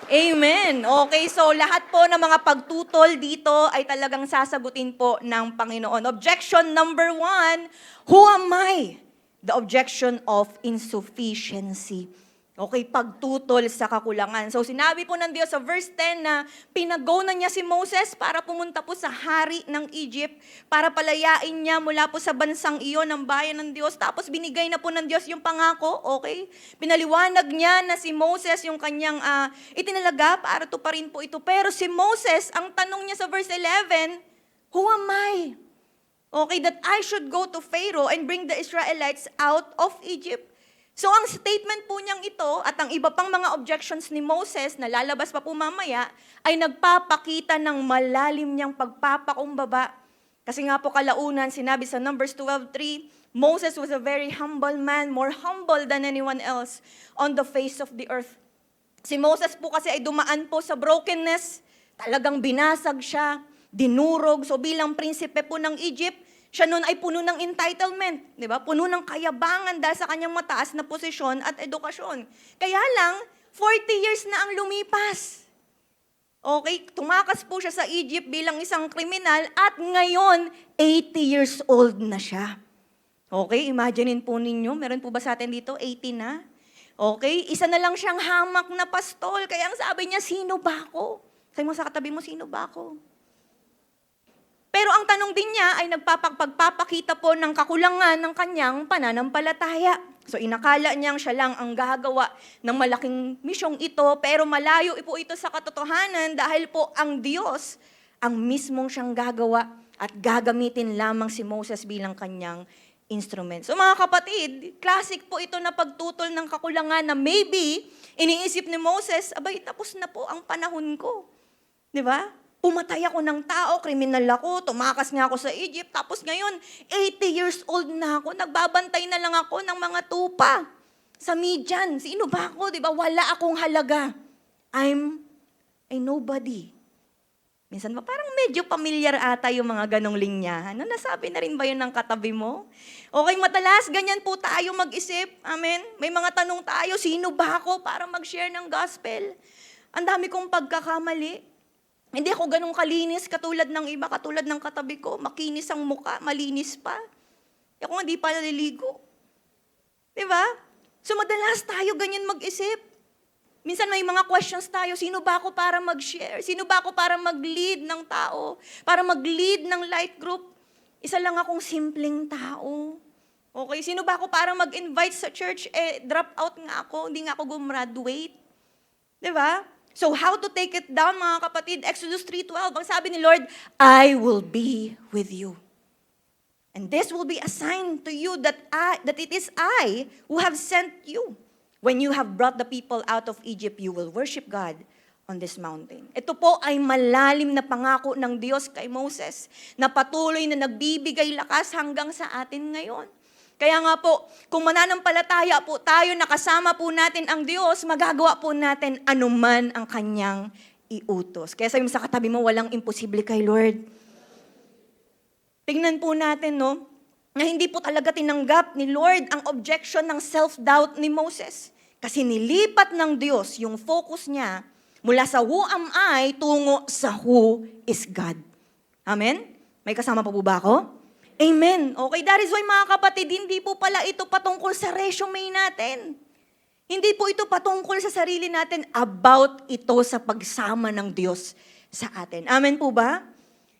Amen. Okay, so lahat po ng mga pagtutol dito ay talagang sasagutin po ng Panginoon. Objection number 1, who am I? The objection of insufficiency. Okay, pagtutol sa kakulangan. So sinabi po ng Diyos sa verse 10 na pinag-go na niya si Moses para pumunta po sa hari ng Egypt, para palayain niya mula po sa bansang iyon ng bayan ng Diyos. Tapos binigay na po ng Diyos yung pangako, okay? Pinaliwanag niya na si Moses yung kanyang itinalaga para tuparin po ito. Pero si Moses, ang tanong niya sa verse 11, who am I? Okay, that I should go to Pharaoh and bring the Israelites out of Egypt. So ang statement po niyang ito at ang iba pang mga objections ni Moses na lalabas pa po mamaya ay nagpapakita ng malalim niyang pagpapakumbaba. Kasi nga po kalaunan, sinabi sa Numbers 12:3, Moses was a very humble man, more humble than anyone else on the face of the earth. Si Moses po kasi ay dumaan po sa brokenness, talagang binasag siya, dinurog. So bilang prinsipe po ng Egypt, siya noon ay puno ng entitlement, di ba? Puno ng kayabangan dahil sa kanyang mataas na posisyon at edukasyon. Kaya lang, 40 years na ang lumipas. Okay, tumakas po siya sa Egypt bilang isang kriminal at ngayon, 80 years old na siya. Okay, imaginein po ninyo, meron po ba sa atin dito, 80 na? Okay, isa na lang siyang hamak na pastol, kaya ang sabi niya, sino ba ako? Sabi mo sa katabi mo, sino ba ako? Pero ang tanong din niya ay pagpapakita po ng kakulangan ng kanyang pananampalataya. So inakala niyang siya lang ang gagawa ng malaking misyong ito, pero malayo po ito sa katotohanan dahil po ang Diyos ang mismong siyang gagawa at gagamitin lamang si Moses bilang kanyang instrument. So mga kapatid, classic po ito na pagtutol ng kakulangan na maybe iniisip ni Moses, abay tapos na po ang panahon ko. Di ba? Pumatay ako ng tao, kriminal ako, tumakas nga ako sa Egypt, tapos ngayon, 80 years old na ako, nagbabantay na lang ako ng mga tupa sa Midian. Sino ba ako? Di ba? Wala akong halaga. I'm a nobody. Minsan ba, parang medyo pamilyar ata yung mga ganong linyahan. No, nasabi na rin ba yun ng katabi mo? Okay, matalas, ganyan po tayo mag-isip. Amen? May mga tanong tayo, sino ba ako para mag-share ng gospel? Ang dami kong pagkakamali. Hindi ako ganun kalinis katulad ng iba, katulad ng katabi ko. Makinis ang muka, malinis pa. Ako hindi pa naliligo. Diba? So madalas tayo ganyan mag-isip. Minsan may mga questions tayo, sino ba ako para mag-share? Sino ba ako para mag-lead ng tao? Para mag-lead ng light group? Isa lang akong simpleng tao. Okay, sino ba ako para mag-invite sa church? Drop out nga ako, hindi nga ako gumraduate. Diba? So how to take it down, mga kapatid? Exodus 3:12, ang sabi ni Lord, I will be with you. And this will be a sign to you that it is I who have sent you. When you have brought the people out of Egypt, you will worship God on this mountain. Ito po ay malalim na pangako ng Diyos kay Moses na patuloy na nagbibigay lakas hanggang sa atin ngayon. Kaya nga po, kung mananampalataya po tayo, nakasama po natin ang Diyos, magagawa po natin anuman ang kanyang iutos. Kaya sabi mo sa katabi mo, walang imposible kay Lord. tingnan po natin, no, na hindi po talaga tinanggap ni Lord ang objection ng self-doubt ni Moses. Kasi nilipat ng Diyos yung focus niya mula sa who am I tungo sa who is God. Amen? May kasama pa po ba ako? Amen. Okay, that is why mga kapatid, hindi po pala ito patungkol sa resume natin. Hindi po ito patungkol sa sarili natin, about ito sa pagsama ng Diyos sa atin. Amen po ba?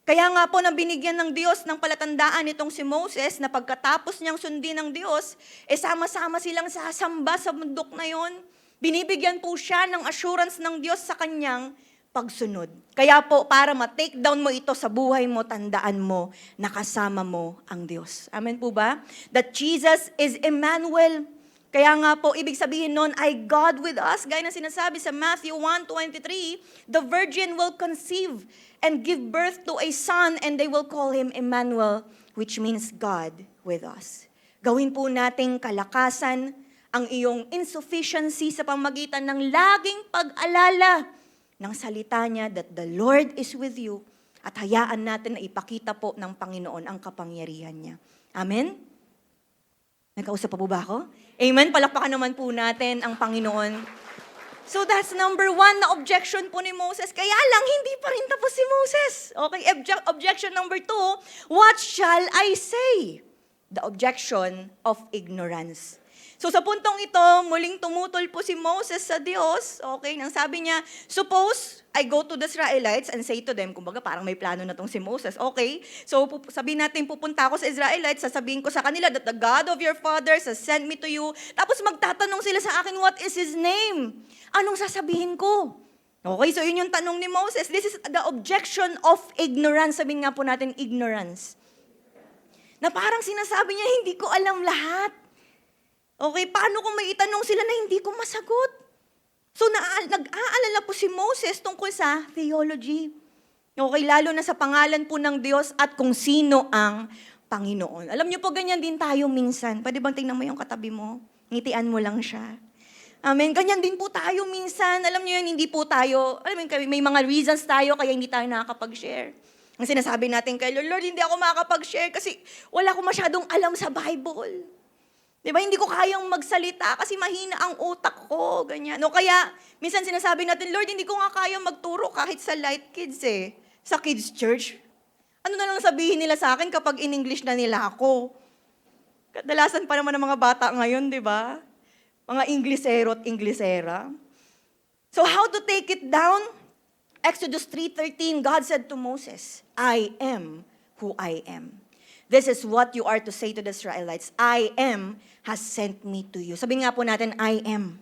Kaya nga po nang binigyan ng Diyos ng palatandaan itong si Moses na pagkatapos niyang sundin ng Diyos, sama-sama silang sasamba sa bundok na yon. Binibigyan po siya ng assurance ng Diyos sa kanyang pagsunod. Kaya po para ma-take down mo ito sa buhay mo, tandaan mo na kasama mo ang Diyos. Amen po ba? That Jesus is Emmanuel. Kaya nga po, ibig sabihin nun ay God with us. Gaya na sinasabi sa Matthew 1:23, the virgin will conceive and give birth to a son and they will call him Emmanuel, which means God with us. Gawin po nating kalakasan ang iyong insufficiency sa pamagitan ng laging pag-alala ng salita niya that the Lord is with you at hayaan natin na ipakita po ng Panginoon ang kapangyarihan niya. Amen? Nagkausap pa po ba ako? Amen? Palakpakan naman po natin ang Panginoon. So that's number 1 na objection po ni Moses. Kaya lang, hindi pa rin tapos si Moses. Okay, objection number 2, what shall I say? The objection of ignorance. So sa puntong ito, muling tumutol po si Moses sa Diyos. Okay, nang sabi niya, suppose I go to the Israelites and say to them, kumbaga parang may plano na tong si Moses. Okay, so sabihin natin pupunta ako sa Israelites, sasabihin ko sa kanila that the God of your fathers has sent me to you. Tapos magtatanong sila sa akin, what is His name? Anong sasabihin ko? Okay, so yun yung tanong ni Moses. This is the objection of ignorance. Sabihin nga po natin, ignorance. Na parang sinasabi niya, hindi ko alam lahat. Okay, paano kung may itanong sila na hindi ko masagot? So nag-aalala po si Moses tungkol sa theology. Okay, lalo na sa pangalan po ng Diyos at kung sino ang Panginoon. Alam niyo po, ganyan din tayo minsan. Pwede bang tingnan mo yung katabi mo? Ngitian mo lang siya. Amen. Ganyan din po tayo minsan. Alam niyo yun, hindi po tayo, may mga reasons tayo kaya hindi tayo nakakapag-share. Ang sinasabi natin kay Lord, hindi ako makakapag-share kasi wala ko masyadong alam sa Bible. Diba, hindi ko kayang magsalita kasi mahina ang utak ko, ganyan. No, kaya, minsan sinasabi natin, Lord, hindi ko nga kayang magturo kahit sa Light Kids sa kids church. Ano na lang sabihin nila sa akin kapag in English na nila ako? Kadalasan pa naman ng mga bata ngayon, di ba? Mga Inglesero at Inglesera. So how to take it down? Exodus 3:13, God said to Moses, I am who I am. This is what you are to say to the Israelites. I am has sent me to you. Sabi nga po natin, I am.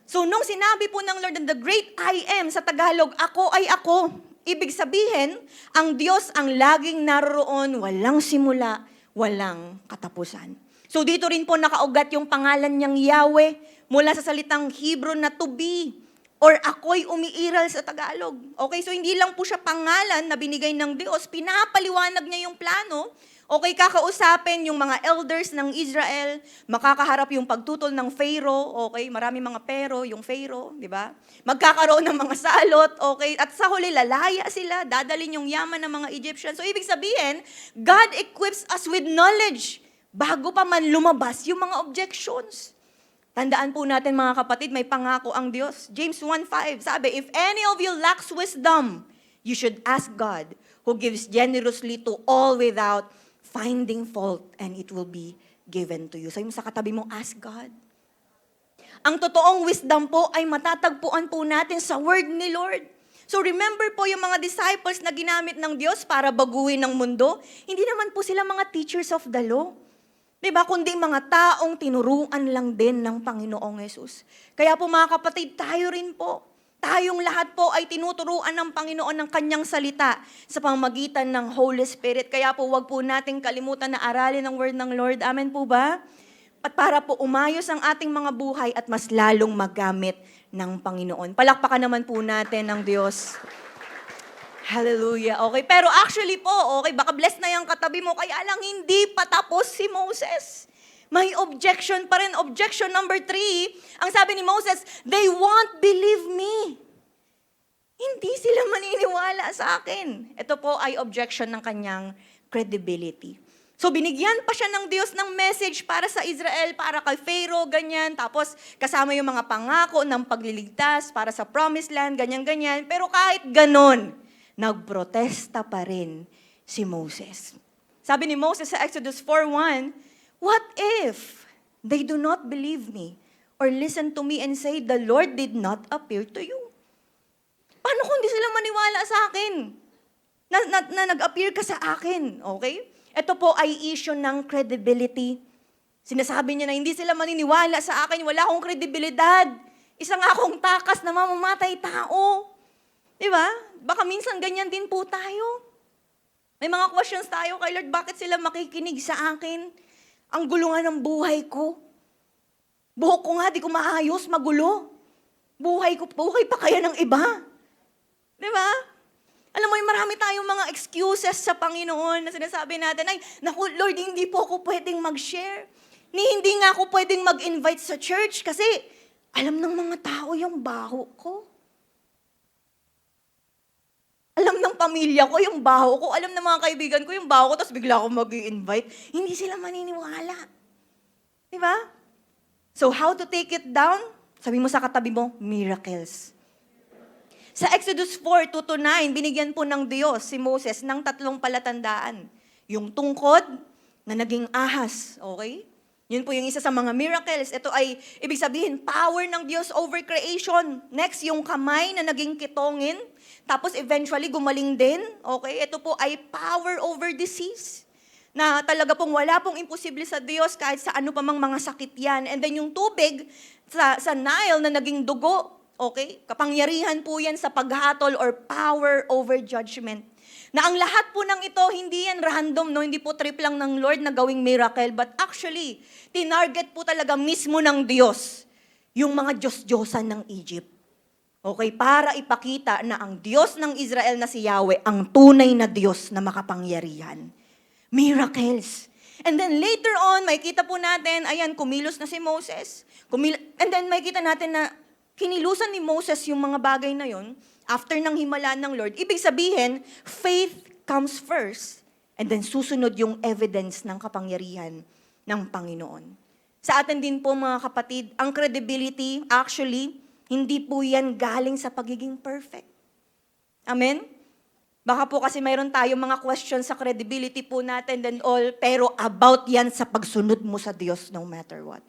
So nung sinabi po ng Lord, the great I am, sa Tagalog, ako ay ako. Ibig sabihin, ang Diyos ang laging naroroon, walang simula, walang katapusan. So dito rin po nakaugat yung pangalan niyang Yahweh mula sa salitang Hebrew na to be. Or ako'y umiiral sa Tagalog. Okay, so hindi lang po siya pangalan na binigay ng Diyos, pinapaliwanag niya yung plano. Okay, kakausapin yung mga elders ng Israel, makakaharap yung pagtutol ng Pharaoh, okay, marami mga pero, yung Pharaoh, di ba? Magkakaroon ng mga salot, okay, at sa huli lalaya sila, dadalin yung yaman ng mga Egyptians. So ibig sabihin, God equips us with knowledge bago pa man lumabas yung mga objections. Tandaan po natin mga kapatid, may pangako ang Diyos. James 1:5, sabi, if any of you lacks wisdom, you should ask God, who gives generously to all without finding fault, and it will be given to you. Sabi mo sa katabi mo, ask God. Ang totoong wisdom po ay matatagpuan po natin sa word ni Lord. So remember po yung mga disciples na ginamit ng Diyos para baguhin ang mundo, hindi naman po sila mga teachers of the law. Diba? Kundi mga taong tinuruan lang din ng Panginoong Yesus. Kaya po mga kapatid, tayo rin po. Tayong lahat po ay tinuturuan ng Panginoon ng kanyang salita sa pamamagitan ng Holy Spirit. Kaya po wag po nating kalimutan na aralin ang word ng Lord. Amen po ba? At para po umayos ang ating mga buhay at mas lalong magamit ng Panginoon. Palakpakan naman po natin ng Diyos. Hallelujah. Okay, pero actually po, okay, baka blessed na yung katabi mo, kaya lang hindi pa tapos si Moses. May objection pa rin. Objection number 3, ang sabi ni Moses, they won't believe me. Hindi sila maniniwala sa akin. Ito po ay objection ng kanyang credibility. So binigyan pa siya ng Diyos ng message para sa Israel, para kay Pharaoh, ganyan. Tapos kasama yung mga pangako ng pagliligtas para sa promised land, ganyan-ganyan. Pero kahit ganon, nagprotesta pa rin si Moses. Sabi ni Moses sa Exodus 4:1, "What if they do not believe me or listen to me and say, the Lord did not appear to you?" Paano kung di sila maniwala sa akin? Na nag-appear ka sa akin, okay? Ito po ay issue ng credibility. Sinasabi niya na hindi sila maniniwala sa akin, wala akong kredibilidad. Isa nga akong takas na mamamatay tao. Di ba? Baka minsan ganyan din po tayo. May mga questions tayo kay Lord, bakit sila makikinig sa akin? Ang gulo nga ng buhay ko. Buhok ko nga, di ko maayos, magulo. Buhay pa kaya ng iba. Di ba? Alam mo, marami tayong mga excuses sa Panginoon na sinasabi natin, ay, naku, Lord, hindi po ako pwedeng mag-share. Hindi nga ako pwedeng mag-invite sa church kasi alam ng mga tao yung baho ko. Alam ng pamilya ko yung baho ko. Alam ng mga kaibigan ko yung baho ko, tapos bigla ako mag-i-invite. Hindi sila maniniwala. Di ba? So, how to take it down? Sabi mo sa katabi mo, miracles. Sa Exodus 4:2-9, binigyan po ng Diyos si Moses ng 3 palatandaan. Yung tungkod na naging ahas, okay? Yun po yung isa sa mga miracles. Ito ay, ibig sabihin, power ng Diyos over creation. Next, yung kamay na naging kitongin. Tapos eventually gumaling din, okay? Ito po ay power over disease. Na talaga pong wala pong imposible sa Diyos kahit sa ano pa mang mga sakit yan. And then yung tubig sa Nile na naging dugo, okay? Kapangyarihan po yan sa paghatol or power over judgment. Na ang lahat po ng ito, hindi yan random, no? Hindi po trip lang ng Lord na gawing miracle, but actually, tinarget po talaga mismo ng Diyos yung mga Diyos-Diyosan ng Egypt. Okay? Para ipakita na ang Diyos ng Israel na si Yahweh, ang tunay na Diyos na makapangyarihan. Miracles. And then later on, makikita po natin, ayan, kumilos na si Moses. And then makikita natin na kinilusan ni Moses yung mga bagay na yon after ng himala ng Lord. Ibig sabihin, faith comes first and then susunod yung evidence ng kapangyarihan ng Panginoon. Sa atin din po mga kapatid, ang credibility, actually, hindi po yan galing sa pagiging perfect. Amen? Baka po kasi mayroon tayong mga questions sa credibility po natin and all, pero about yan sa pagsunod mo sa Diyos no matter what.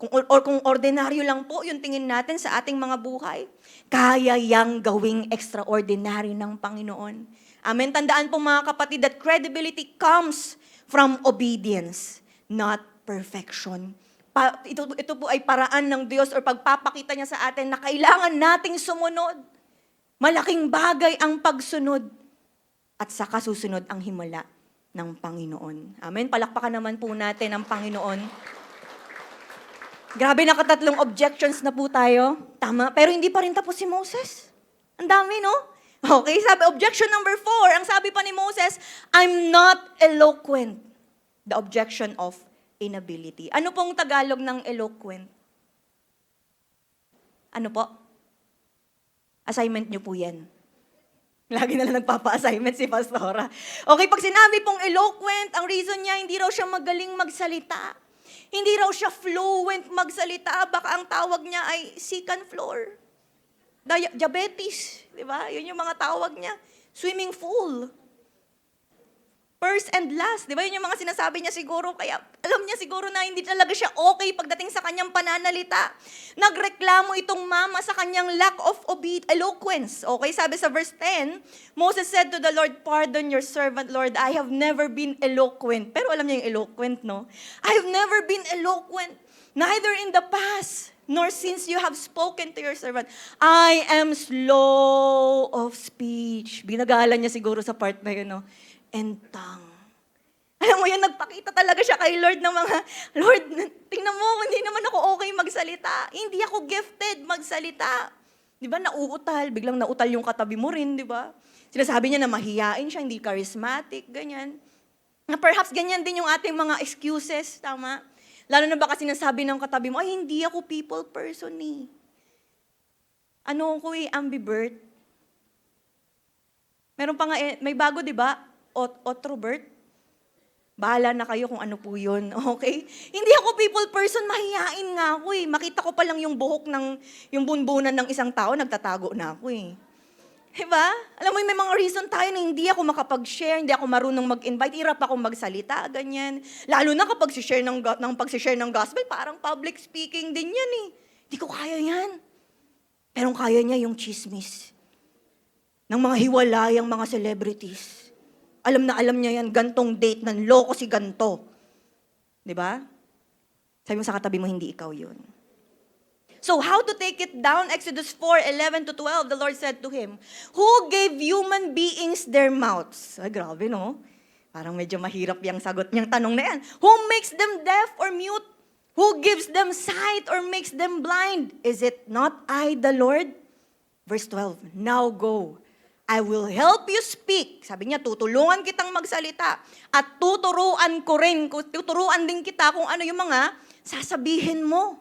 Kung ordinaryo lang po yung tingin natin sa ating mga buhay, kaya yang gawing extraordinary ng Panginoon. Amen? Tandaan po mga kapatid that credibility comes from obedience, not perfection. Ito po ay paraan ng Diyos or pagpapakita niya sa atin na kailangan nating sumunod. Malaking bagay ang pagsunod at saka susunod ang himala ng Panginoon. Amen? Palakpakan naman po natin ang Panginoon. Grabe, nakatatlong objections na po tayo. Tama. Pero hindi pa rin tapos si Moses. Ang dami, no? Okay, sabi, objection number 4. Ang sabi pa ni Moses, I'm not eloquent. The objection of inability. Ano pong Tagalog ng eloquent? Ano po? Assignment niyo po yan. Lagi na lang nagpapa-assignment si Pastora. Okay, pag sinabi pong eloquent, ang reason niya, hindi raw siya magaling magsalita. Hindi raw siya fluent magsalita, baka ang tawag niya ay second floor. Diabetes, di ba? Yun yung mga tawag niya. Swimming pool. First and last, di ba? Yun yung mga sinasabi niya siguro. Kaya alam niya siguro na hindi talaga siya okay pagdating sa kanyang pananalita. Nagreklamo itong mama sa kanyang lack of eloquence. Okay, sabi sa verse 10, Moses said to the Lord, "Pardon your servant, Lord. I have never been eloquent." Pero alam niya yung eloquent, no? I have never been eloquent, neither in the past, nor since you have spoken to your servant. I am slow of speech. Binagalan niya siguro sa part na yun, no? And tongue. Alam mo yan, nagpakita talaga siya kay Lord ng mga, Lord, tingnan mo, hindi naman ako okay magsalita. Hindi ako gifted magsalita. Di ba, nauutal, biglang nautal yung katabi mo rin, di ba? Sinasabi niya na mahiyain siya, hindi charismatic, ganyan. Na perhaps ganyan din yung ating mga excuses, tama? Lalo na baka sinasabi ng katabi mo, ay, hindi ako people person eh. Ano ko eh, ambivert. Meron pa nga, may bago, di ba? Otrovert. Bahala na kayo kung ano po yun, okay? Hindi ako people person, mahihain nga ako eh. Makita ko pa lang yung buhok yung bunbunan ng isang tao, nagtatago na ako eh. Diba? Alam mo, may mga reason tayo na hindi ako makapag-share, hindi ako marunong mag-invite, hirap ako magsalita, ganyan. Lalo na kapag pag-share ng gospel, parang public speaking din yan eh. Hindi ko kaya yan. Pero kaya niya yung chismis ng mga hiwalayang mga celebrities. Alam na alam niya yan, gantong date, nanloko si ganto. Diba? Sabi mo sa katabi mo, hindi ikaw yun. So how to take it down? Exodus 4:11-12, the Lord said to him, "Who gave human beings their mouths?" Ay, grabe, no? Parang medyo mahirap yung sagot niyang tanong na yan. "Who makes them deaf or mute? Who gives them sight or makes them blind? Is it not I, the Lord?" Verse 12, "Now go. I will help you speak." Sabi niya, tutulungan kitang magsalita. At tuturuan din kita kung ano yung mga sasabihin mo.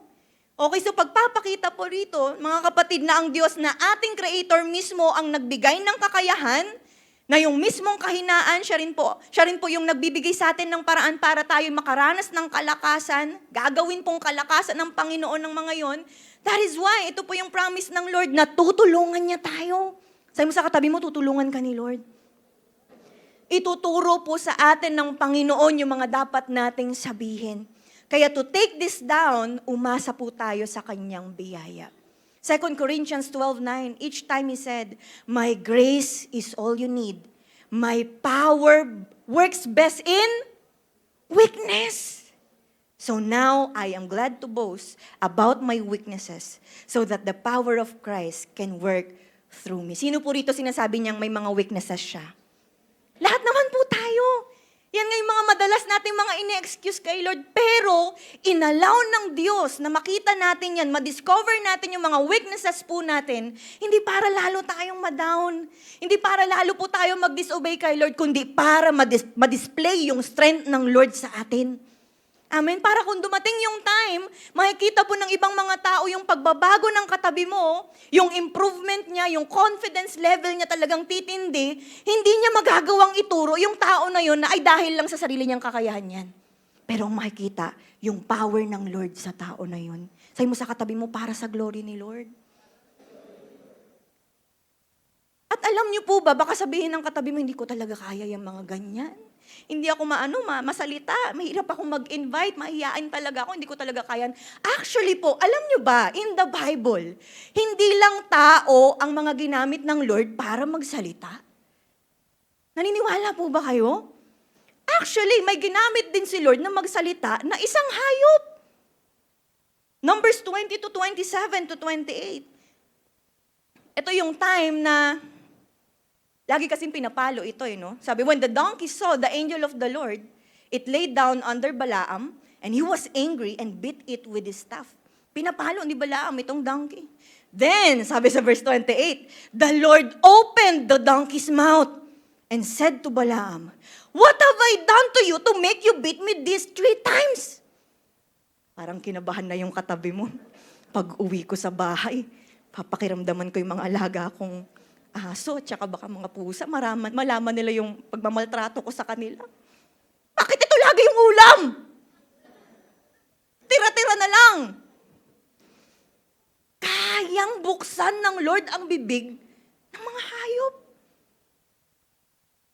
Okay, so pagpapakita po rito, mga kapatid, na ang Diyos na ating Creator mismo ang nagbigay ng kakayahan, na yung mismong kahinaan, siya rin po yung nagbibigay sa atin ng paraan para tayo makaranas ng kalakasan, gagawin pong kalakasan ng Panginoon ng mga yon. That is why, ito po yung promise ng Lord na tutulungan niya tayo. Sabi mo sa katabi mo, tutulungan ka ni Lord. Ituturo po sa atin ng Panginoon yung mga dapat nating sabihin. Kaya to take this down, umasa po tayo sa kanyang biyaya. 2 Corinthians 12:9, each time he said, "My grace is all you need. My power works best in weakness. So now I am glad to boast about my weaknesses so that the power of Christ can work through me." Sino po rito sinasabi niyang may mga weaknesses siya? Lahat naman po tayo. Yan nga yung mga madalas nating mga ine-excuse kay Lord. Pero, inallow ng Diyos na makita natin yan, ma-discover natin yung mga weaknesses po natin, hindi para lalo tayong ma-down. Hindi para lalo po tayo mag-disobey kay Lord, kundi para ma-display yung strength ng Lord sa atin. Amen? Para kung dumating yung time, makikita po ng ibang mga tao yung pagbabago ng katabi mo, yung improvement niya, yung confidence level niya talagang titindi, hindi niya magagawang ituro yung tao na yun na ay dahil lang sa sarili niyang kakayahan yan. Pero ang makikita, yung power ng Lord sa tao na yun. Sabi mo sa katabi mo, para sa glory ni Lord. At alam niyo po ba, baka sabihin ng katabi mo, hindi ko talaga kaya yung mga ganyan. Hindi ako masalita, mahirap akong mag-invite, mahihain talaga ako, hindi ko talaga kayan. Actually po, alam nyo ba, in the Bible, hindi lang tao ang mga ginamit ng Lord para magsalita. Naniniwala po ba kayo? Actually, may ginamit din si Lord na magsalita na isang hayop. Numbers 20:27-28. Ito yung time na lagi kasing pinapalo ito, no? Sabi, when the donkey saw the angel of the Lord, it laid down under Balaam, and he was angry and beat it with his staff. Pinapalo ni Balaam itong donkey. Then, sabi sa verse 28, the Lord opened the donkey's mouth and said to Balaam, "What have I done to you to make you beat me these 3 times? Parang kinabahan na yung katabi mo. Pag uwi ko sa bahay, papakiramdaman ko yung mga alaga kong aso, tsaka baka mga pusa, malaman nila yung pagmamaltrato ko sa kanila. Bakit ito lagi yung ulam? Tira-tira na lang. Kayang buksan ng Lord ang bibig ng mga hayop.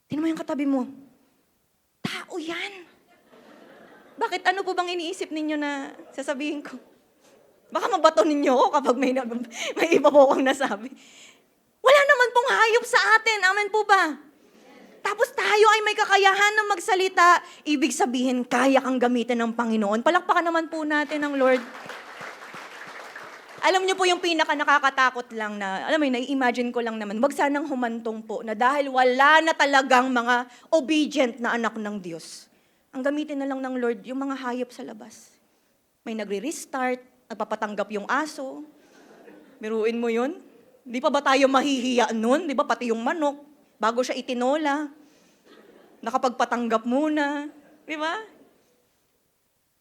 Tingnan mo yung katabi mo. Tao yan. Bakit ano po bang iniisip ninyo na sasabihin ko? Baka mabato ninyo ako kapag may iba po akong nasabi. Wala naman pong hayop sa atin. Amen po ba? Tapos tayo ay may kakayahan na magsalita. Ibig sabihin, kaya kang gamitin ng Panginoon. Palakpakan naman po natin ang Lord. Alam niyo po yung pinaka nakakatakot lang na, alam mo yun, nai-imagine ko lang naman, wag sanang humantong po na dahil wala na talagang mga obedient na anak ng Diyos. Ang gamitin na lang ng Lord, yung mga hayop sa labas. May nagre-restart, nagpapatanggap yung aso. Biruin mo yun? Di pa ba tayo mahihiya nun? Di ba pati yung manok, bago siya itinola, nakapagpatanggap muna. Di ba?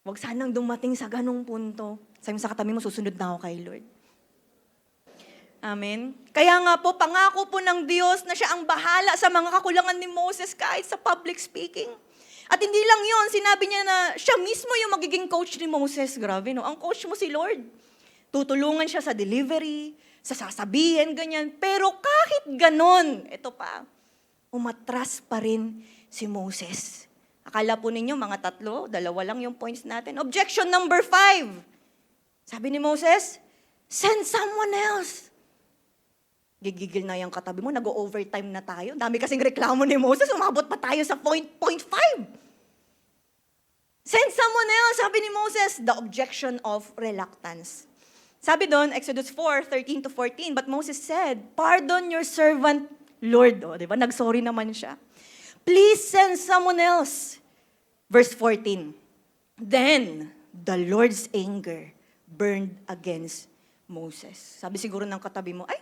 Huwag sanang dumating sa ganong punto. Sabi mo sa katabi mo, susunod na ako kay Lord. Amen? Kaya nga po, pangako po ng Diyos na siya ang bahala sa mga kakulangan ni Moses kahit sa public speaking. At hindi lang yon, sinabi niya na siya mismo yung magiging coach ni Moses. Grabe, no? Ang coach mo si Lord. Tutulungan siya sa delivery, sa sasabihin, ganyan. Pero kahit ganon, ito pa, umatras pa rin si Moses. Akala po ninyo, mga 3, 2 lang yung points natin. Objection number 5. Sabi ni Moses, send someone else. Gigigil na yung katabi mo, nag-overtime na tayo. Dami kasing reklamo ni Moses, umabot pa tayo sa point 5. Send someone else, sabi ni Moses, the objection of reluctance. Sabi doon, Exodus 4:13-14, but Moses said, pardon your servant, Lord. O, diba? Nag-sorry naman siya. Please send someone else. Verse 14, then the Lord's anger burned against Moses. Sabi siguro ng katabi mo, ay,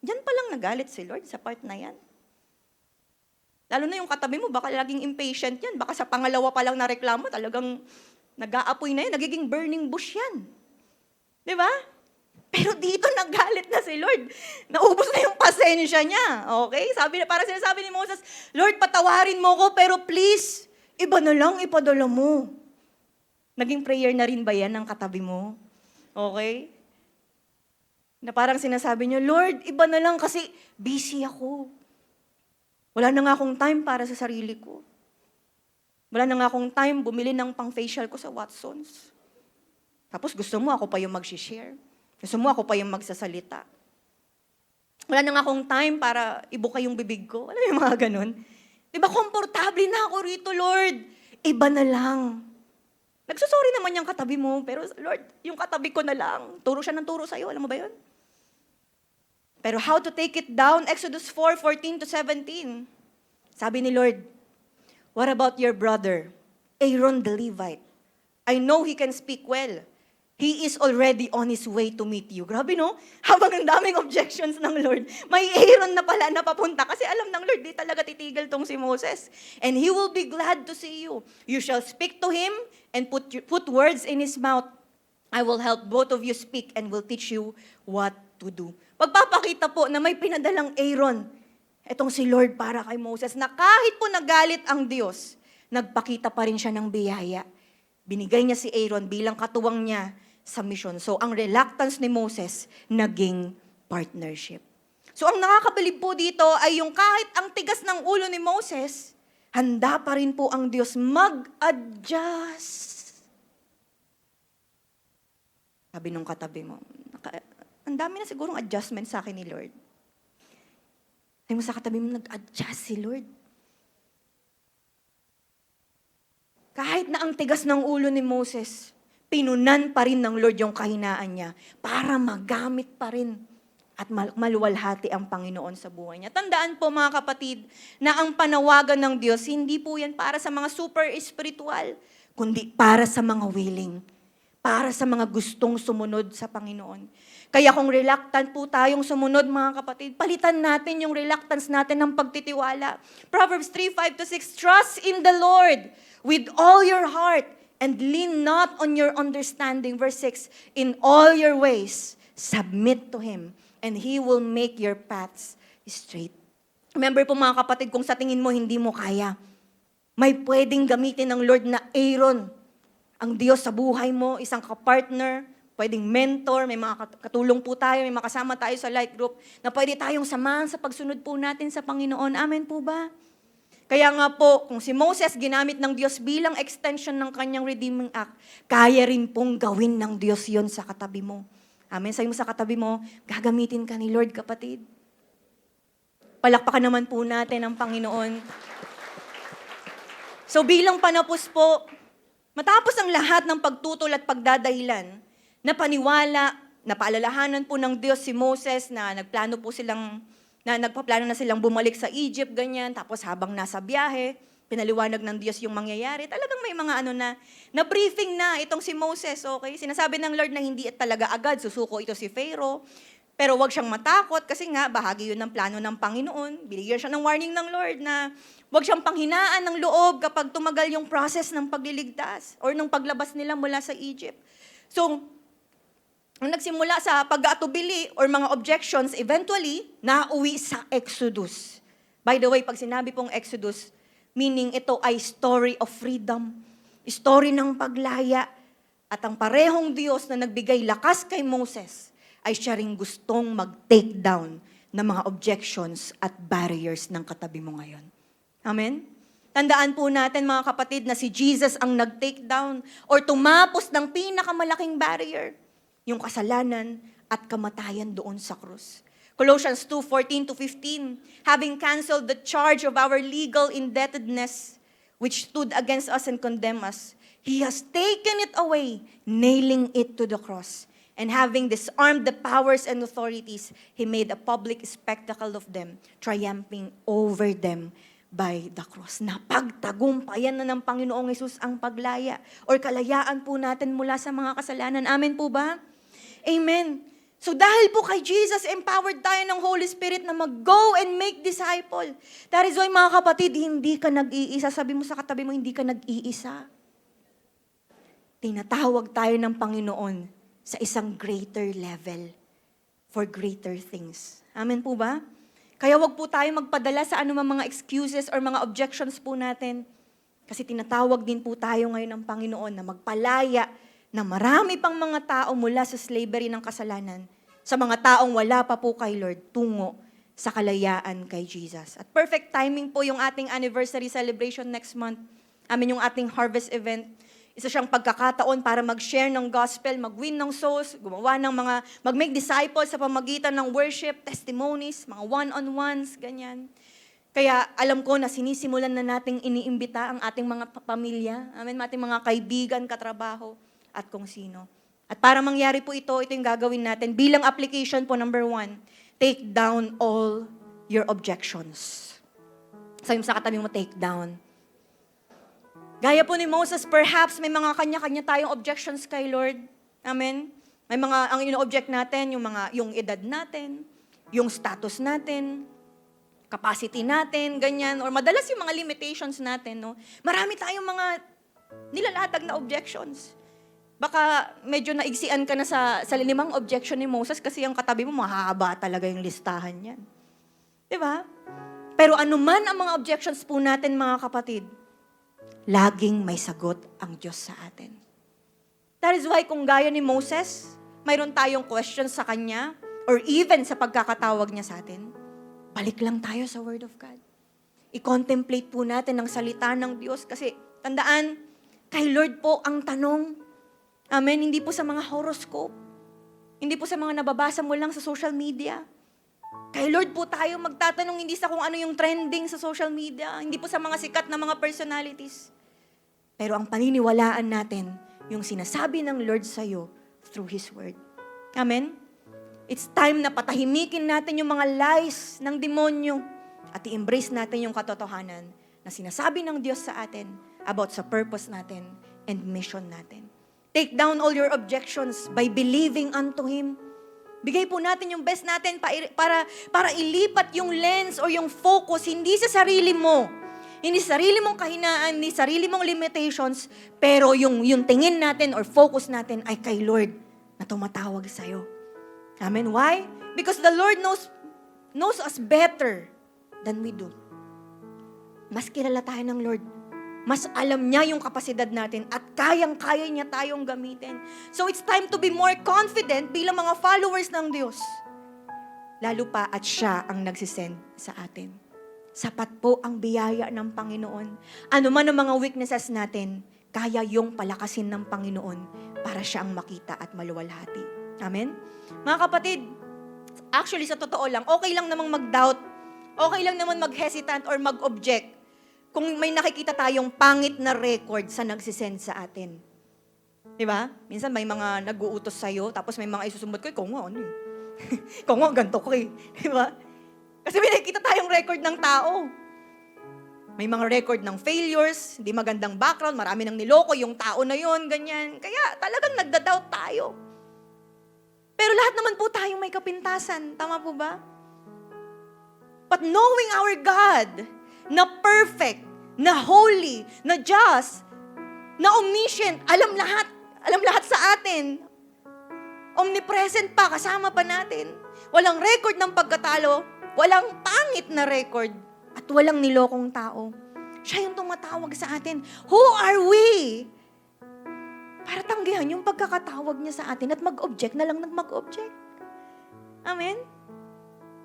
diyan pa lang nagalit si Lord sa part na yan. Lalo na yung katabi mo, baka laging impatient yan. Baka sa pangalawa pa lang na reklamo, talagang nag-aapoy na yan, nagiging burning bush yan. Di ba? Pero dito nagalit na si Lord. Naubos na yung pasensya niya. Okay? Parang sinasabi ni Moses, Lord, patawarin mo ko, pero please, iba na lang ipadala mo. Naging prayer na rin ba yan ng katabi mo? Okay? Na parang sinasabi niyo, Lord, iba na lang kasi busy ako. Wala na nga akong time para sa sarili ko. Wala na nga akong time bumili ng pang-facial ko sa Watsons. Tapos gusto mo ako pa yung mag-share. Gusto mo ako pa yung magsasalita. Wala na nga akong time para ibuka yung bibig ko. Alam mo yung mga ganun? Diba, komportable na ako rito, Lord. Iba na lang. Nagsusorry naman yung katabi mo, pero Lord, yung katabi ko na lang. Turo siya ng turo sa'yo. Alam mo ba yun? Pero how to take it down? Exodus 4:14-17. Sabi ni Lord, what about your brother, Aaron the Levite? I know he can speak well. He is already on his way to meet you. Grabe, no? Habang ang daming objections ng Lord, may Aaron na pala na papunta. Kasi alam ng Lord, di talaga titigil tong si Moses. And he will be glad to see you. You shall speak to him and put words in his mouth. I will help both of you speak and will teach you what to do. Pagpapakita po na may pinadalang Aaron, itong si Lord para kay Moses, na kahit po nagalit ang Diyos, nagpakita pa rin siya ng biyaya. Binigay niya si Aaron bilang katuwang niya sa mission. So, ang reluctance ni Moses, naging partnership. So, ang nakakabilib po dito ay yung kahit ang tigas ng ulo ni Moses, handa pa rin po ang Diyos mag-adjust. Sabi nung katabi mo, ang dami na sigurong adjustment sa akin ni Lord. Sabi mo sa katabi mo, nag-adjust si Lord. Kahit na ang tigas ng ulo ni Moses, pinunan pa rin ng Lord yung kahinaan niya para magamit pa rin at maluwalhati ang Panginoon sa buhay niya. Tandaan po mga kapatid na ang panawagan ng Diyos, hindi po yan para sa mga super spiritual, kundi para sa mga willing, para sa mga gustong sumunod sa Panginoon. Kaya kung reluctant po tayong sumunod mga kapatid, palitan natin yung reluctance natin ng pagtitiwala. Proverbs 3:5-6, trust in the Lord with all your heart and lean not on your understanding. Verse 6, in all your ways, submit to Him and He will make your paths straight. Remember po mga kapatid, kung sa tingin mo hindi mo kaya, may pwedeng gamitin ng Lord na Aaron, ang Diyos sa buhay mo, isang kapartner, pwedeng mentor, may mga katulong po tayo, may makasama tayo sa light group, na pwede tayong samahan sa pagsunod po natin sa Panginoon. Amen po ba? Kaya nga po, kung si Moses ginamit ng Diyos bilang extension ng kanyang redeeming act, kaya rin pong gawin ng Diyos yon sa katabi mo. Amen. Sabi mo sa katabi mo, gagamitin ka ni Lord, kapatid. Palakpakan naman po natin ang Panginoon. So bilang panapos po, matapos ang lahat ng pagtutol at pagdadahilan, na paniwala, na paalalahanan po ng Diyos si Moses na nagpaplano na silang bumalik sa Egypt, ganyan. Tapos habang nasa biyahe, pinaliwanag ng Diyos yung mangyayari. Talagang may mga na briefing na itong si Moses, okay? Sinasabi ng Lord na hindi talaga agad susuko ito si Pharaoh, pero wag siyang matakot kasi nga bahagi yun ng plano ng Panginoon. Binigyan siya ng warning ng Lord na wag siyang panghinaan ng loob kapag tumagal yung process ng pagliligtas or ng paglabas nila mula sa Egypt. So, ang nagsimula sa pag-aatubili or mga objections, eventually, nauwi sa Exodus. By the way, pag sinabi pong Exodus, Meaning ito ay story of freedom, story ng paglaya. At ang parehong Diyos na nagbigay lakas kay Moses ay siya ring gustong mag-take down ng mga objections at barriers ng katabi mo ngayon. Amen? Tandaan po natin mga kapatid na si Jesus ang nag-take down or tumapos ng pinakamalaking barrier, yung kasalanan at kamatayan doon sa krus. Colossians 2:14-15, having canceled the charge of our legal indebtedness, which stood against us and condemned us, He has taken it away, nailing it to the cross. And having disarmed the powers and authorities, He made a public spectacle of them, triumphing over them by the cross. Napagtagumpayan na ng Panginoong Hesus ang paglaya or kalayaan po natin mula sa mga kasalanan. Amen po ba? Amen. So dahil po kay Jesus, empowered tayo ng Holy Spirit na mag-go and make disciple. That is why mga kapatid, hindi ka nag-iisa. Sabi mo sa katabi mo, hindi ka nag-iisa. Tinatawag tayo ng Panginoon sa isang greater level for greater things. Amen po ba? Kaya wag po tayo magpadala sa anumang mga excuses or mga objections po natin. Kasi tinatawag din po tayo ngayon ng Panginoon na magpalaya na marami pang mga tao mula sa slavery ng kasalanan sa mga taong wala pa po kay Lord tungo sa kalayaan kay Jesus. At perfect timing po yung ating anniversary celebration next month. Amin yung ating harvest event. Isa siyang pagkakataon para mag-share ng gospel, mag-win ng souls, gumawa ng mga, mag-make disciples sa pamagitan ng worship, testimonies, mga one-on-ones, ganyan. Kaya alam ko na sinisimulan na nating iniimbita ang ating mga pamilya, amin, ating mga kaibigan, katrabaho, at kung sino. At para mangyari po ito yung gagawin natin bilang application po, number 1, take down all your objections. Sabi mo sa katabi mo, take down. Gaya po ni Moses, perhaps may mga kanya-kanya tayong objections kay Lord. Amen? May mga, ang ino-object natin, yung edad natin, yung status natin, capacity natin, ganyan, or madalas yung mga limitations natin, no? Marami tayong mga nilalatag na objections. Baka medyo naigsian ka na sa 5 objection ni Moses kasi yung katabi mo, mahaba talaga yung listahan yan. Diba? Pero anuman ang mga objections po natin, mga kapatid, laging may sagot ang Diyos sa atin. That is why kung gaya ni Moses, mayroon tayong questions sa Kanya, or even sa pagkakatawag niya sa atin, balik lang tayo sa Word of God. I-contemplate po natin ang salita ng Diyos kasi tandaan, kay Lord po ang tanong. Amen? Hindi po sa mga horoscope. Hindi po sa mga nababasa mo lang sa social media. Kay Lord po tayo magtatanong hindi sa kung ano yung trending sa social media, hindi po sa mga sikat na mga personalities. Pero ang paniniwalaan natin, yung sinasabi ng Lord sa'yo through His Word. Amen? It's time na patahimikin natin yung mga lies ng demonyo at i-embrace natin yung katotohanan na sinasabi ng Diyos sa atin about sa purpose natin and mission natin. Take down all your objections by believing unto Him. Bigay po natin yung best natin para ilipat yung lens o yung focus, hindi sa sarili mo, hindi sa sarili mong kahinaan, hindi sa sarili mong limitations, pero yung tingin natin or focus natin ay kay Lord na tumatawag sa'yo. Amen? Why? Because the Lord knows us better than we do. Mas kilala tayo ng Lord. Mas alam niya yung kapasidad natin at kayang-kaya niya tayong gamitin. So it's time to be more confident bilang mga followers ng Diyos. Lalo pa at siya ang nagsisend sa atin. Sapat po ang biyaya ng Panginoon. Ano man ang mga weaknesses natin, kaya yung palakasin ng Panginoon para siya ang makita at maluwalhati. Amen? Mga kapatid, actually sa totoo lang, okay lang namang mag-doubt, okay lang naman mag-hesitant or mag-object kung may nakikita tayong pangit na record sa nagsisend sa atin. Diba? Minsan may mga nag-uutos sa'yo, tapos may mga isusumbot ko, ikaw nga, ano eh. Ikaw nga, ganito ko eh. Diba? Kasi may nakikita tayong record ng tao. May mga record ng failures, hindi magandang background, marami nang niloko yung tao na yon, ganyan. Kaya talagang nagda-doubt tayo. Pero lahat naman po tayong may kapintasan. Tama po ba? But knowing our God, na perfect, na holy, na just, na omniscient, alam lahat sa atin. Omnipresent pa, kasama pa natin. Walang record ng pagkatalo, walang pangit na record, at walang nilokong tao. Siya yung tumatawag sa atin. Who are we? Para tanggihan yung pagkakatawag niya sa atin at mag-object na lang ng mag-object. Amen?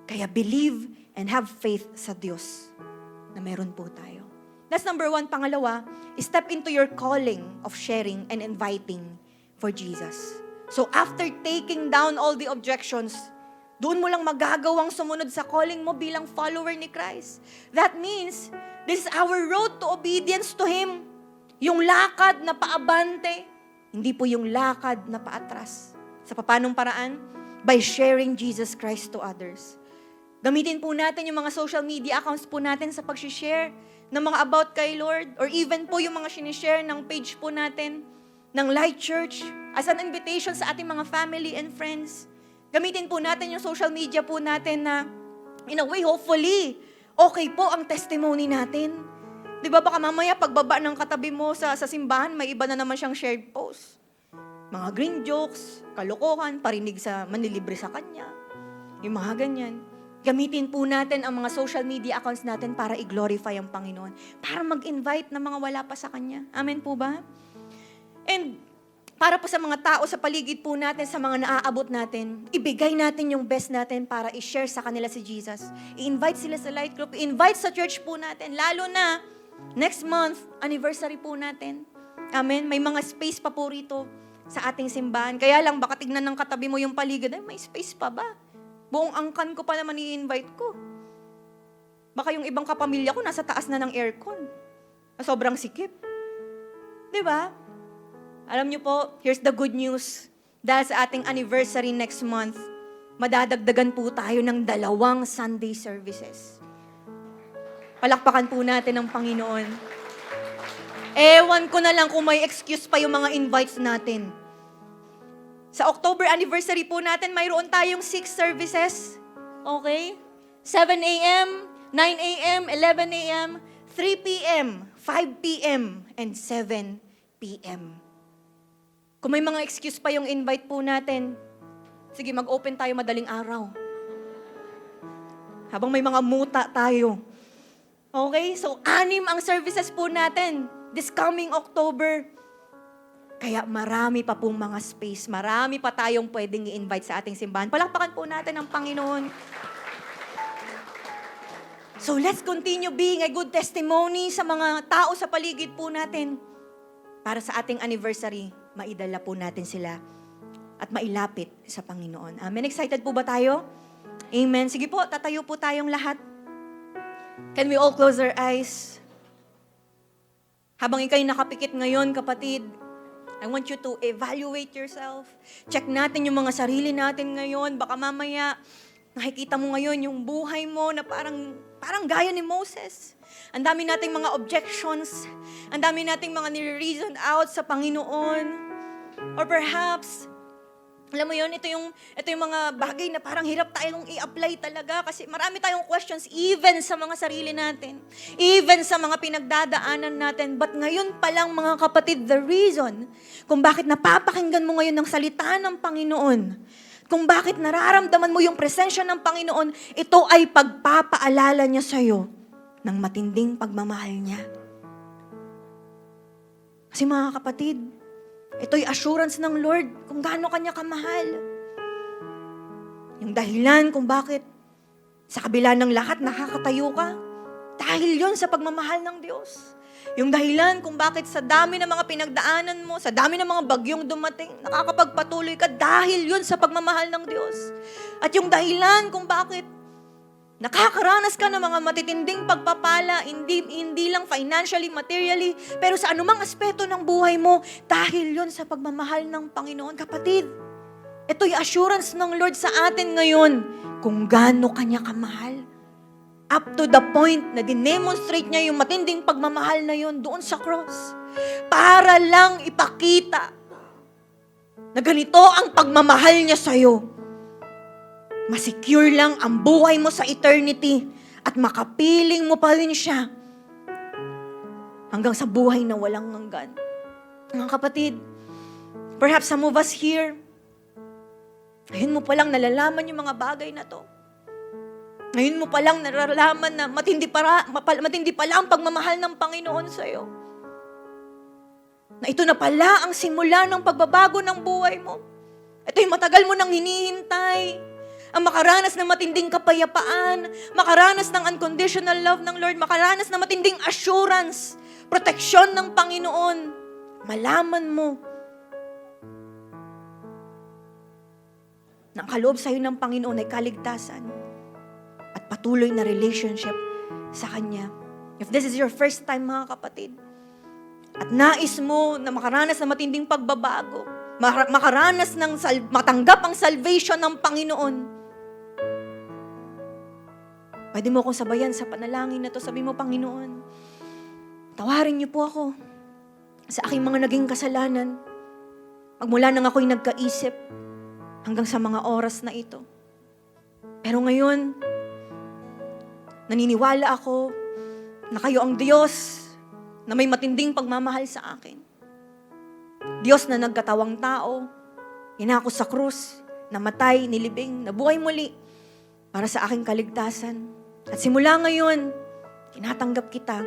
Kaya believe and have faith sa Diyos na meron po tayo. That's number 1. Pangalawa, step into your calling of sharing and inviting for Jesus. So after taking down all the objections, doon mo lang magagawang sumunod sa calling mo bilang follower ni Christ. That means, this is our road to obedience to Him. Yung lakad na paabante, hindi po yung lakad na paatras. Sa papanong paraan? By sharing Jesus Christ to others. Gamitin po natin yung mga social media accounts po natin sa pag-share ng mga about kay Lord, or even po yung mga sinishare ng page po natin ng Light Church as an invitation sa ating mga family and friends. Gamitin po natin yung social media po natin na, in a way, hopefully, okay po ang testimony natin. Di ba baka mamaya pagbaba ng katabi mo sa simbahan, may iba na naman siyang shared post. Mga green jokes, kalokohan, parinig sa manlilibre sa kanya. Yung mga ganyan. Gamitin po natin ang mga social media accounts natin para i-glorify ang Panginoon. Para mag-invite ng mga wala pa sa Kanya. Amen po ba? And para po sa mga tao sa paligid po natin, sa mga naaabot natin, ibigay natin yung best natin para i-share sa kanila si Jesus. I-invite sila sa light group, i-invite sa church po natin. Lalo na, next month, anniversary po natin. Amen? May mga space pa po rito sa ating simbahan. Kaya lang, baka tignan ng katabi mo yung paligid, ay, may space pa ba? Buong angkan ko pa naman i-invite ko. Baka yung ibang kapamilya ko nasa taas na ng aircon. Sobrang sikip. Di ba? Alam niyo po, here's the good news. Dahil sa ating anniversary next month, madadagdagan po tayo ng 2 Sunday services. Palakpakan po natin ang Panginoon. Ewan ko na lang kung may excuse pa yung mga invites natin. Sa October anniversary po natin, mayroon tayong 6 services. Okay? 7 a.m., 9 a.m., 11 a.m., 3 p.m., 5 p.m., and 7 p.m. Kung may mga excuse pa yung invite po natin, sige, mag-open tayo madaling araw. Habang may mga muta tayo. Okay? So, 6 ang services po natin this coming October. Kaya marami pa pong mga space, marami pa tayong pwedeng i-invite sa ating simbahan. Palakpakan po natin ang Panginoon. So let's continue being a good testimony sa mga tao sa paligid po natin. Para sa ating anniversary, maidala po natin sila at mailapit sa Panginoon. Amen? Excited po ba tayo? Amen. Sige po, tatayo po tayong lahat. Can we all close our eyes? Habang ikaw'y nakapikit ngayon, kapatid, I want you to evaluate yourself. Check natin yung mga sarili natin ngayon. Baka mamaya, nakikita mo ngayon yung buhay mo na parang gaya ni Moses. Ang dami nating mga objections. Ang dami nating mga nire-reason out sa Panginoon. Or perhaps, alam mo yun, ito yung mga bagay na parang hirap tayong i-apply talaga kasi marami tayong questions even sa mga sarili natin. Even sa mga pinagdadaanan natin. But ngayon pa lang mga kapatid, the reason kung bakit napapakinggan mo ngayon ng salita ng Panginoon, kung bakit nararamdaman mo yung presensya ng Panginoon, ito ay pagpapaalala niya sa'yo ng matinding pagmamahal niya. Kasi mga kapatid, ito'y assurance ng Lord kung gaano kanya kamahal. Yung dahilan kung bakit sa kabila ng lahat nakakatayo ka, dahil yon sa pagmamahal ng Diyos. Yung dahilan kung bakit sa dami ng mga pinagdaanan mo, sa dami ng mga bagyong dumating, nakakapagpatuloy ka, dahil yon sa pagmamahal ng Diyos. At yung dahilan kung bakit nakakaranas ka ng mga matitinding pagpapala, hindi lang financially, materially, pero sa anumang aspeto ng buhay mo, dahil yon sa pagmamahal ng Panginoon. Kapatid, ito'y assurance ng Lord sa atin ngayon kung gaano kanya kamahal. Up to the point na dinemonstrate niya yung matinding pagmamahal na yon doon sa cross. Para lang ipakita na ganito ang pagmamahal niya sa'yo. Masecure lang ang buhay mo sa eternity at makapiling mo pa rin siya hanggang sa buhay na walang hanggan. Mga kapatid, perhaps some of us here, ngayon mo palang nalalaman yung mga bagay na to. Ngayon mo palang naralaman na matindi pala ang pagmamahal ng Panginoon sa'yo. Na ito na pala ang simula ng pagbabago ng buhay mo. Ito yung matagal mo nang hinihintay. Ang makaranas ng matinding kapayapaan, makaranas ng unconditional love ng Lord, makaranas ng matinding assurance, proteksyon ng Panginoon. Malaman mo na ang kaloob sa'yo ng Panginoon ay kaligtasan at patuloy na relationship sa Kanya. If this is your first time, mga kapatid, at nais mo na makaranas ng matinding pagbabago, makaranas ng matanggap ang salvation ng Panginoon, pwede mo akong sabayan sa panalangin na to. Sabi mo, Panginoon, tawarin niyo po ako sa aking mga naging kasalanan. Magmula nang ako'y nagkaisip hanggang sa mga oras na ito. Pero ngayon, naniniwala ako na kayo ang Diyos na may matinding pagmamahal sa akin. Diyos na nagkatawang tao, inako sa krus, namatay, nilibing, nabuhay muli para sa aking kaligtasan. At simula ngayon, tinatanggap kita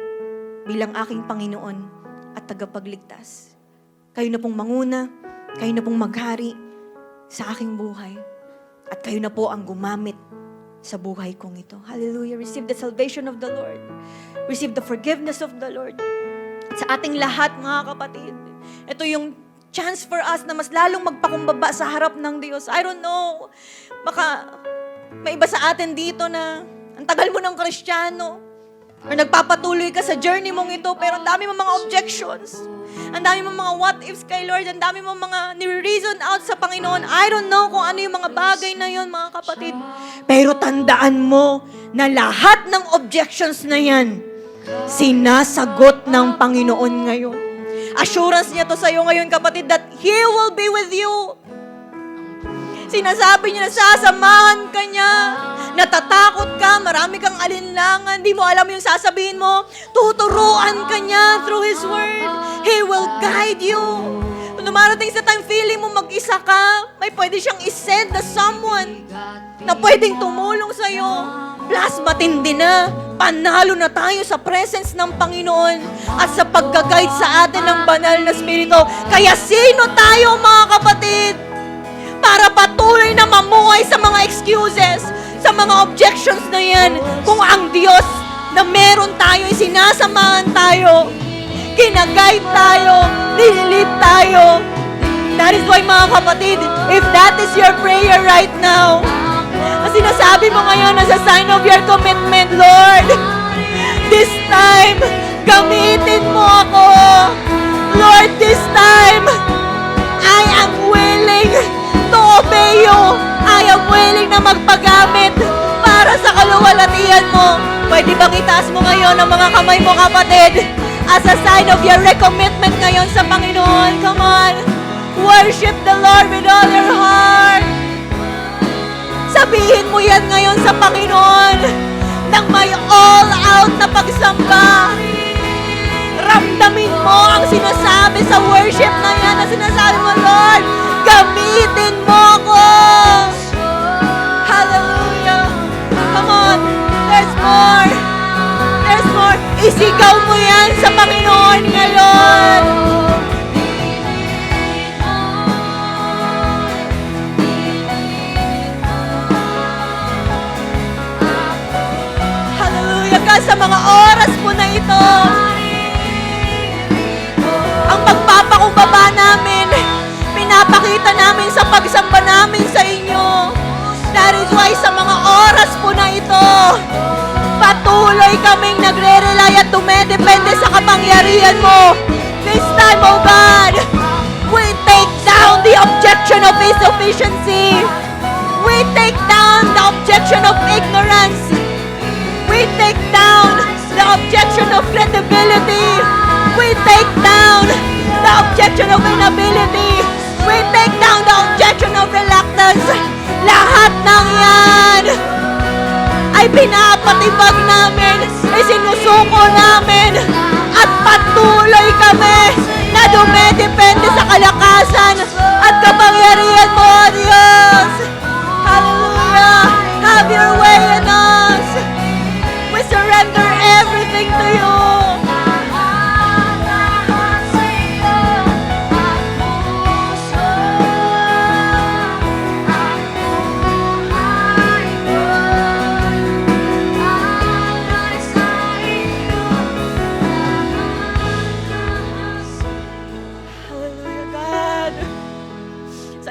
bilang aking Panginoon at tagapagligtas. Kayo na pong manguna, kayo na pong maghari sa aking buhay. At kayo na po ang gumamit sa buhay kong ito. Hallelujah. Receive the salvation of the Lord. Receive the forgiveness of the Lord. At sa ating lahat, mga kapatid, ito yung chance for us na mas lalong magpakumbaba sa harap ng Diyos. I don't know, baka may iba sa atin dito na ang tagal mo ng Kristiyano, or nagpapatuloy ka sa journey mong ito, pero ang dami mong mga objections, ang dami mong mga what ifs kay Lord, ang dami mong mga nire-reason out sa Panginoon. I don't know kung ano yung mga bagay na yun, mga kapatid. Pero tandaan mo na lahat ng objections na yan, sinasagot ng Panginoon ngayon. Assurance niya to sa iyo ngayon, kapatid, that He will be with you. Sinasabi niya na sasamahan ka niya. Natatakot ka, marami kang alinlangan, di mo alam yung sasabihin mo, tuturuan ka niya through His Word. He will guide you. Kung dumarating sa time, feeling mo mag-isa ka, may pwede siyang isend na someone na pwedeng tumulong sa iyo. Plus, matindi na, panalo na tayo sa presence ng Panginoon at sa pagga-guide sa atin ng banal na Espiritu. Kaya sino tayo, mga kapatid, para patuloy na mamuhay sa mga excuses, sa mga objections na yan, kung ang Diyos na meron tayo, sinasamahan tayo, kinaguide tayo, nililid tayo. That is why, mga kapatid, if that is your prayer right now, ang sinasabi mo ngayon as a sign of your commitment, Lord, this time, gamitin mo ako. Lord, this time, I am willing to obey you. I am willing na magpagamit para sa kaluwalhatian mo. Pwede bang itaas mo ngayon ang mga kamay mo, kapatid, as a sign of your recommitment ngayon sa Panginoon? Come on, worship the Lord with all your heart. Sabihin mo yan ngayon sa Panginoon nang may all-out na pagsamba. Ramdamin mo ang sinasabi sa worship na yan, na sinasabi mo, Lord, gamitin mo ako. Hallelujah. Come on, there's more. There's more. Isigaw mo yan sa Panginoon ngayon. Sa mga oras po na ito, ang pagpapakumbaba namin, pinapakita namin sa pagsamba namin sa inyo. That is why sa mga oras po na ito, patuloy kaming nagre-rely at dumedepende sa kapangyarihan mo. This time, oh God, we take down the objection of insufficiency. We take down the objection of ignorance. We take down the objection of credibility. We take down the objection of inability. We take down the objection of reluctance. Lahat ng yan ay pinapatibag namin, isinusuko namin, at patuloy kami na dumedepende sa kalakasan at kapangyarihan mo, Diyos. Hallelujah! Have your way in us.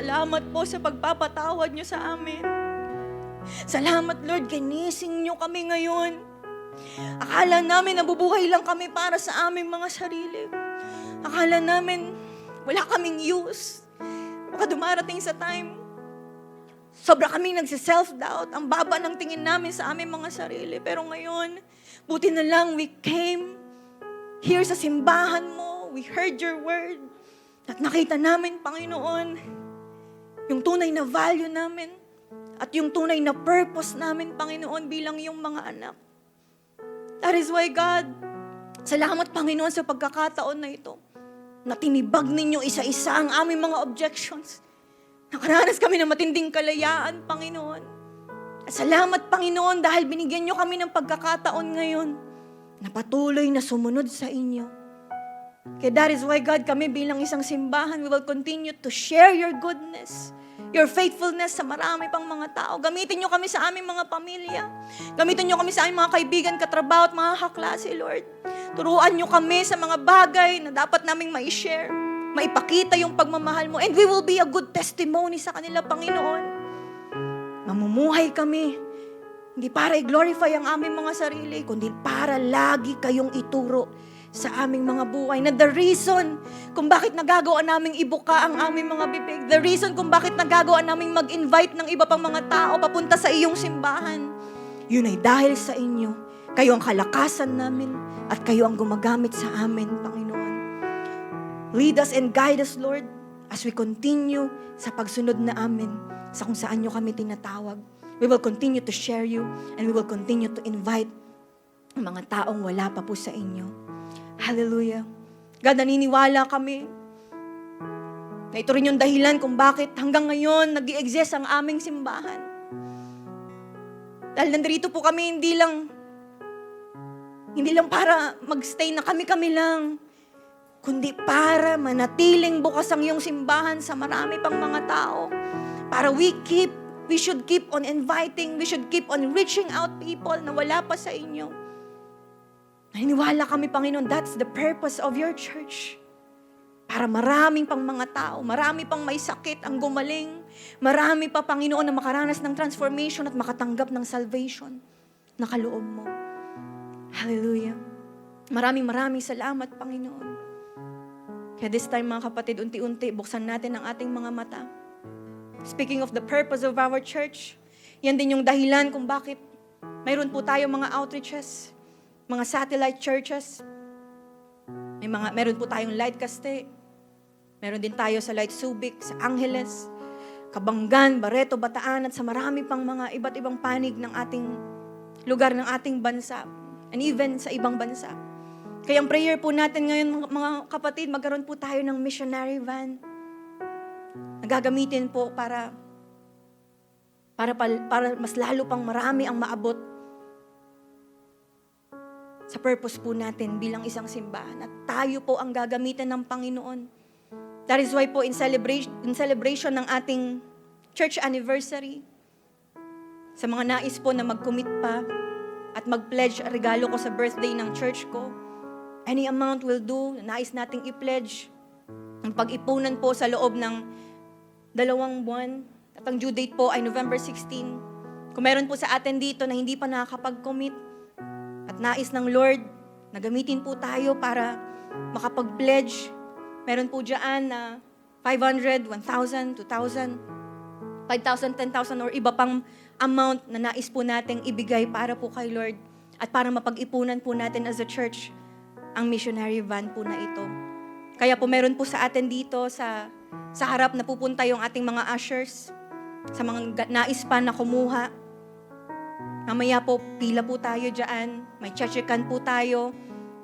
Salamat po sa pagpapatawad niyo sa amin. Salamat, Lord, ginising niyo kami ngayon. Akala namin nabubuhay lang kami para sa aming mga sarili. Akala namin wala kaming use. Baka dumarating sa time, sobra kaming nagsiself-doubt. Ang baba ng tingin namin sa aming mga sarili. Pero ngayon, buti na lang we came here sa simbahan mo. We heard your word. At nakita namin, Panginoon, yung tunay na value namin at yung tunay na purpose namin, Panginoon, bilang yung mga anak. That is why, God, salamat, Panginoon, sa pagkakataon na ito. Na tinibag ninyo isa-isa ang aming mga objections. Nakaranas kami ng matinding kalayaan, Panginoon. At salamat, Panginoon, dahil binigyan nyo kami ng pagkakataon ngayon na patuloy na sumunod sa inyo. Kaya that is why, God, kami bilang isang simbahan, we will continue to share your goodness, your faithfulness sa marami pang mga tao. Gamitin nyo kami sa aming mga pamilya. Gamitin nyo kami sa aming mga kaibigan, katrabaho at mga kaklase, Lord. Turuan nyo kami sa mga bagay na dapat naming ma-share, maipakita yung pagmamahal mo. And we will be a good testimony sa kanila, Panginoon. Mamumuhay kami, hindi para i-glorify ang aming mga sarili, kundi para lagi kayong ituro sa aming mga buhay. Na the reason kung bakit nagagawa naming ibuka ang aming mga bibig, the reason kung bakit nagagawa naming mag-invite ng iba pang mga tao papunta sa iyong simbahan, yun ay dahil sa inyo. Kayo ang kalakasan namin at kayo ang gumagamit sa amin, Panginoon. Lead us and guide us, Lord, as we continue sa pagsunod na amin sa kung saan nyo kami tinatawag. We will continue to share you and we will continue to invite ang mga taong wala pa po sa inyo. Hallelujah. God, naniniwala kami na ito rin yung dahilan kung bakit hanggang ngayon nag-i-exist ang aming simbahan. Dahil nandito po kami hindi lang para magstay na kami-kami lang, kundi para manatiling bukas ang iyong simbahan sa marami pang mga tao. Para we should keep on inviting, we should keep on reaching out people na wala pa sa inyo. Naniniwala kami, Panginoon, that's the purpose of your church. Para maraming pang mga tao, marami pang may sakit ang gumaling, marami pa, Panginoon, na makaranas ng transformation at makatanggap ng salvation na kaloob mo. Hallelujah. Maraming salamat, Panginoon. Kaya this time, mga kapatid, unti-unti, buksan natin ang ating mga mata. Speaking of the purpose of our church, yan din yung dahilan kung bakit mayroon po tayo mga outreaches, mga satellite churches. Meron po tayong Light Caste. Meron din tayo sa Light Subic, sa Angeles, Kabanggan, Barreto, Bataan, at sa marami pang mga iba't ibang panig ng ating lugar, ng ating bansa, and even sa ibang bansa. Kaya ang prayer po natin ngayon, mga kapatid, magkaroon po tayo ng missionary van. Nagagamitin po para mas lalo pang marami ang maabot sa purpose po natin bilang isang simbahan. At tayo po ang gagamitin ng Panginoon. That is why po in celebration ng ating church anniversary, sa mga nais po na mag-commit pa at mag-pledge regalo ko sa birthday ng church ko, any amount will do, nais nating i-pledge. Ang pag-ipunan po sa loob ng 2 buwan, at ang due date po ay November 16. Kung meron po sa atin dito na hindi pa nakakapag-commit, at nais ng Lord na gamitin po tayo para makapag-pledge. Meron po dyan na 500, 1,000, 2,000, 5,000, 10,000 or iba pang amount na nais po nating ibigay para po kay Lord at para mapag-ipunan po natin as a church ang missionary van po na ito. Kaya po meron po sa atin dito sa harap na pupunta yung ating mga ushers, sa mga nais pa na kumuha. Mamaya po, pila po tayo dyan. May chechekan po tayo.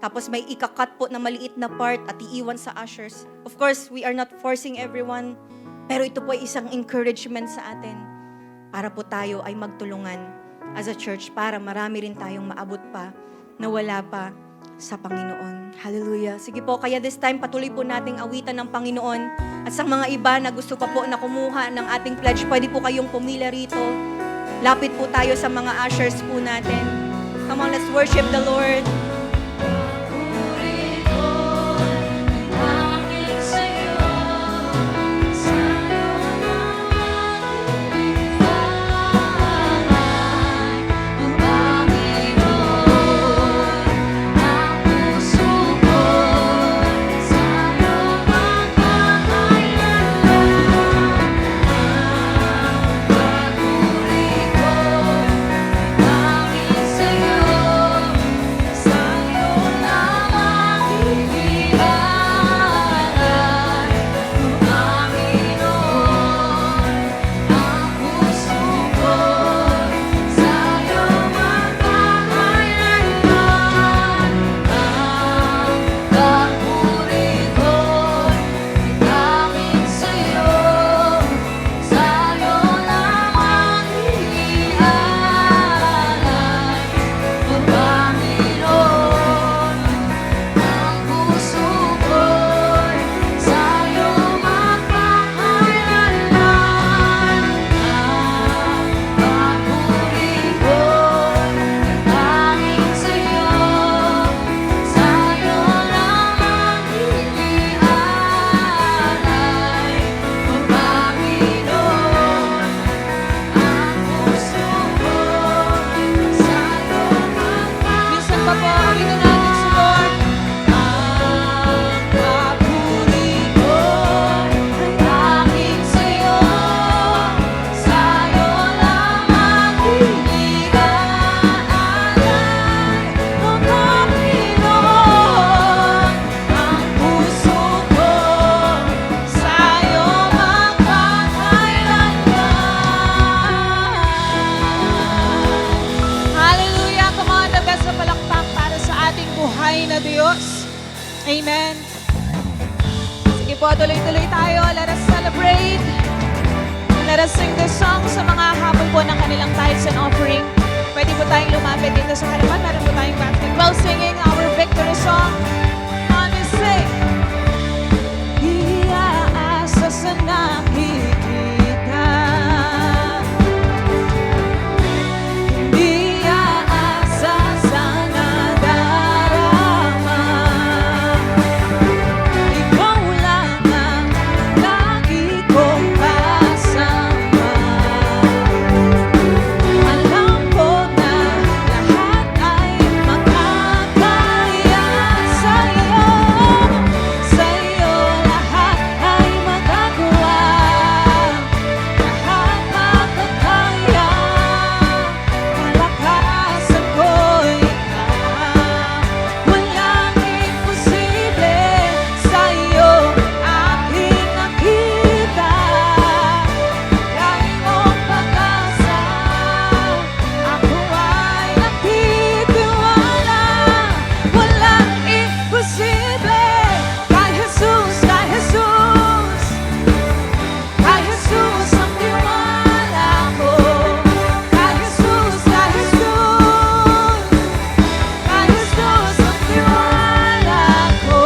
Tapos may ikakat po na maliit na part at iiwan sa ushers. Of course, we are not forcing everyone. Pero ito po ay isang encouragement sa atin. Para po tayo ay magtulungan as a church para marami rin tayong maabot pa na wala pa sa Panginoon. Hallelujah. Sige po, kaya this time patuloy po nating awitan ng Panginoon. At sa mga iba na gusto pa po na kumuha ng ating pledge, pwede po kayong pumila rito. Lapit po tayo sa mga ushers po natin. Come on, let's worship the Lord. Puri ko, langit sa'yo, sa'yo na dito sa harapan. Meron po tayong basket. While singing our victory song, honestly, iaasa sa nakikita. Hindi aasa sa nadarama. Ikaw lang ang lagi kong kasama. Alam ko na lahat ay makakaya sa'yo. Sa'yo lahat ay magagawa. Lahat makakaya. Kalakasan ko'y ikaw. Walang imposible sa'yo aking nakita. Lagi mong pag-asa, ako ay nagtitiwala. Walang imposible kay Jesus, kay Jesus. Kay Jesus ang tiwala ko. Kay Jesus, kay Jesus. Kay Jesus ang tiwala ko.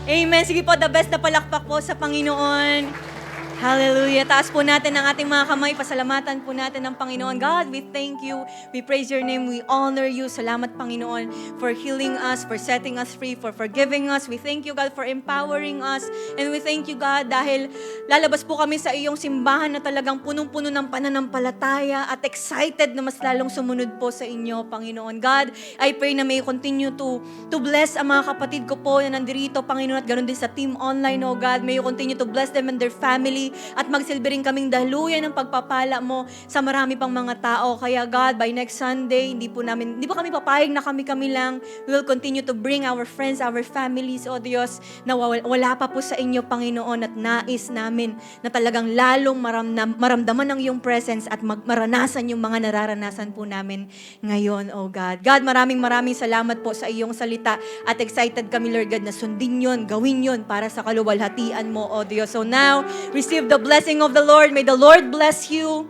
Amen. Sige po, the best na palakpak po sa Panginoon. Hallelujah. Taas po natin ang ating mga kamay. Pasalamatan po natin ang Panginoon. God, we thank you. We praise your name. We honor you. Salamat, Panginoon, for healing us, for setting us free, for forgiving us. We thank you, God, for empowering us. And we thank you, God, dahil lalabas po kami sa iyong simbahan na talagang punong-puno ng pananampalataya at excited na mas lalong sumunod po sa inyo, Panginoon. God, I pray na may you continue to bless ang mga kapatid ko po na nandirito, Panginoon, at ganoon din sa team online, oh God. May you continue to bless them and their family at magsilbi rin kaming daluyan ng pagpapala mo sa marami pang mga tao. Kaya God, by next Sunday, hindi po kami papayag na kami lang. We will continue to bring our friends, our families, oh Diyos, na wala pa po sa inyo, Panginoon, at nais namin na talagang lalong maramdaman ang iyong presence at maranasan yung mga nararanasan po namin ngayon, oh God. God, maraming salamat po sa iyong salita at excited kami, Lord God, na sundin yun, gawin yun para sa kaluwalhatian mo, oh Diyos. So now, receive the blessing of the Lord. May the Lord bless you.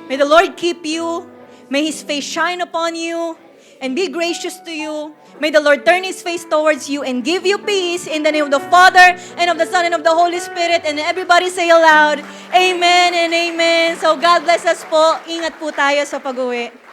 May the Lord keep you. May His face shine upon you and be gracious to you. May the Lord turn His face towards you and give you peace in the name of the Father and of the Son and of the Holy Spirit. And everybody say aloud, Amen and Amen. So God bless us po. Ingat po tayo sa pag-uwi.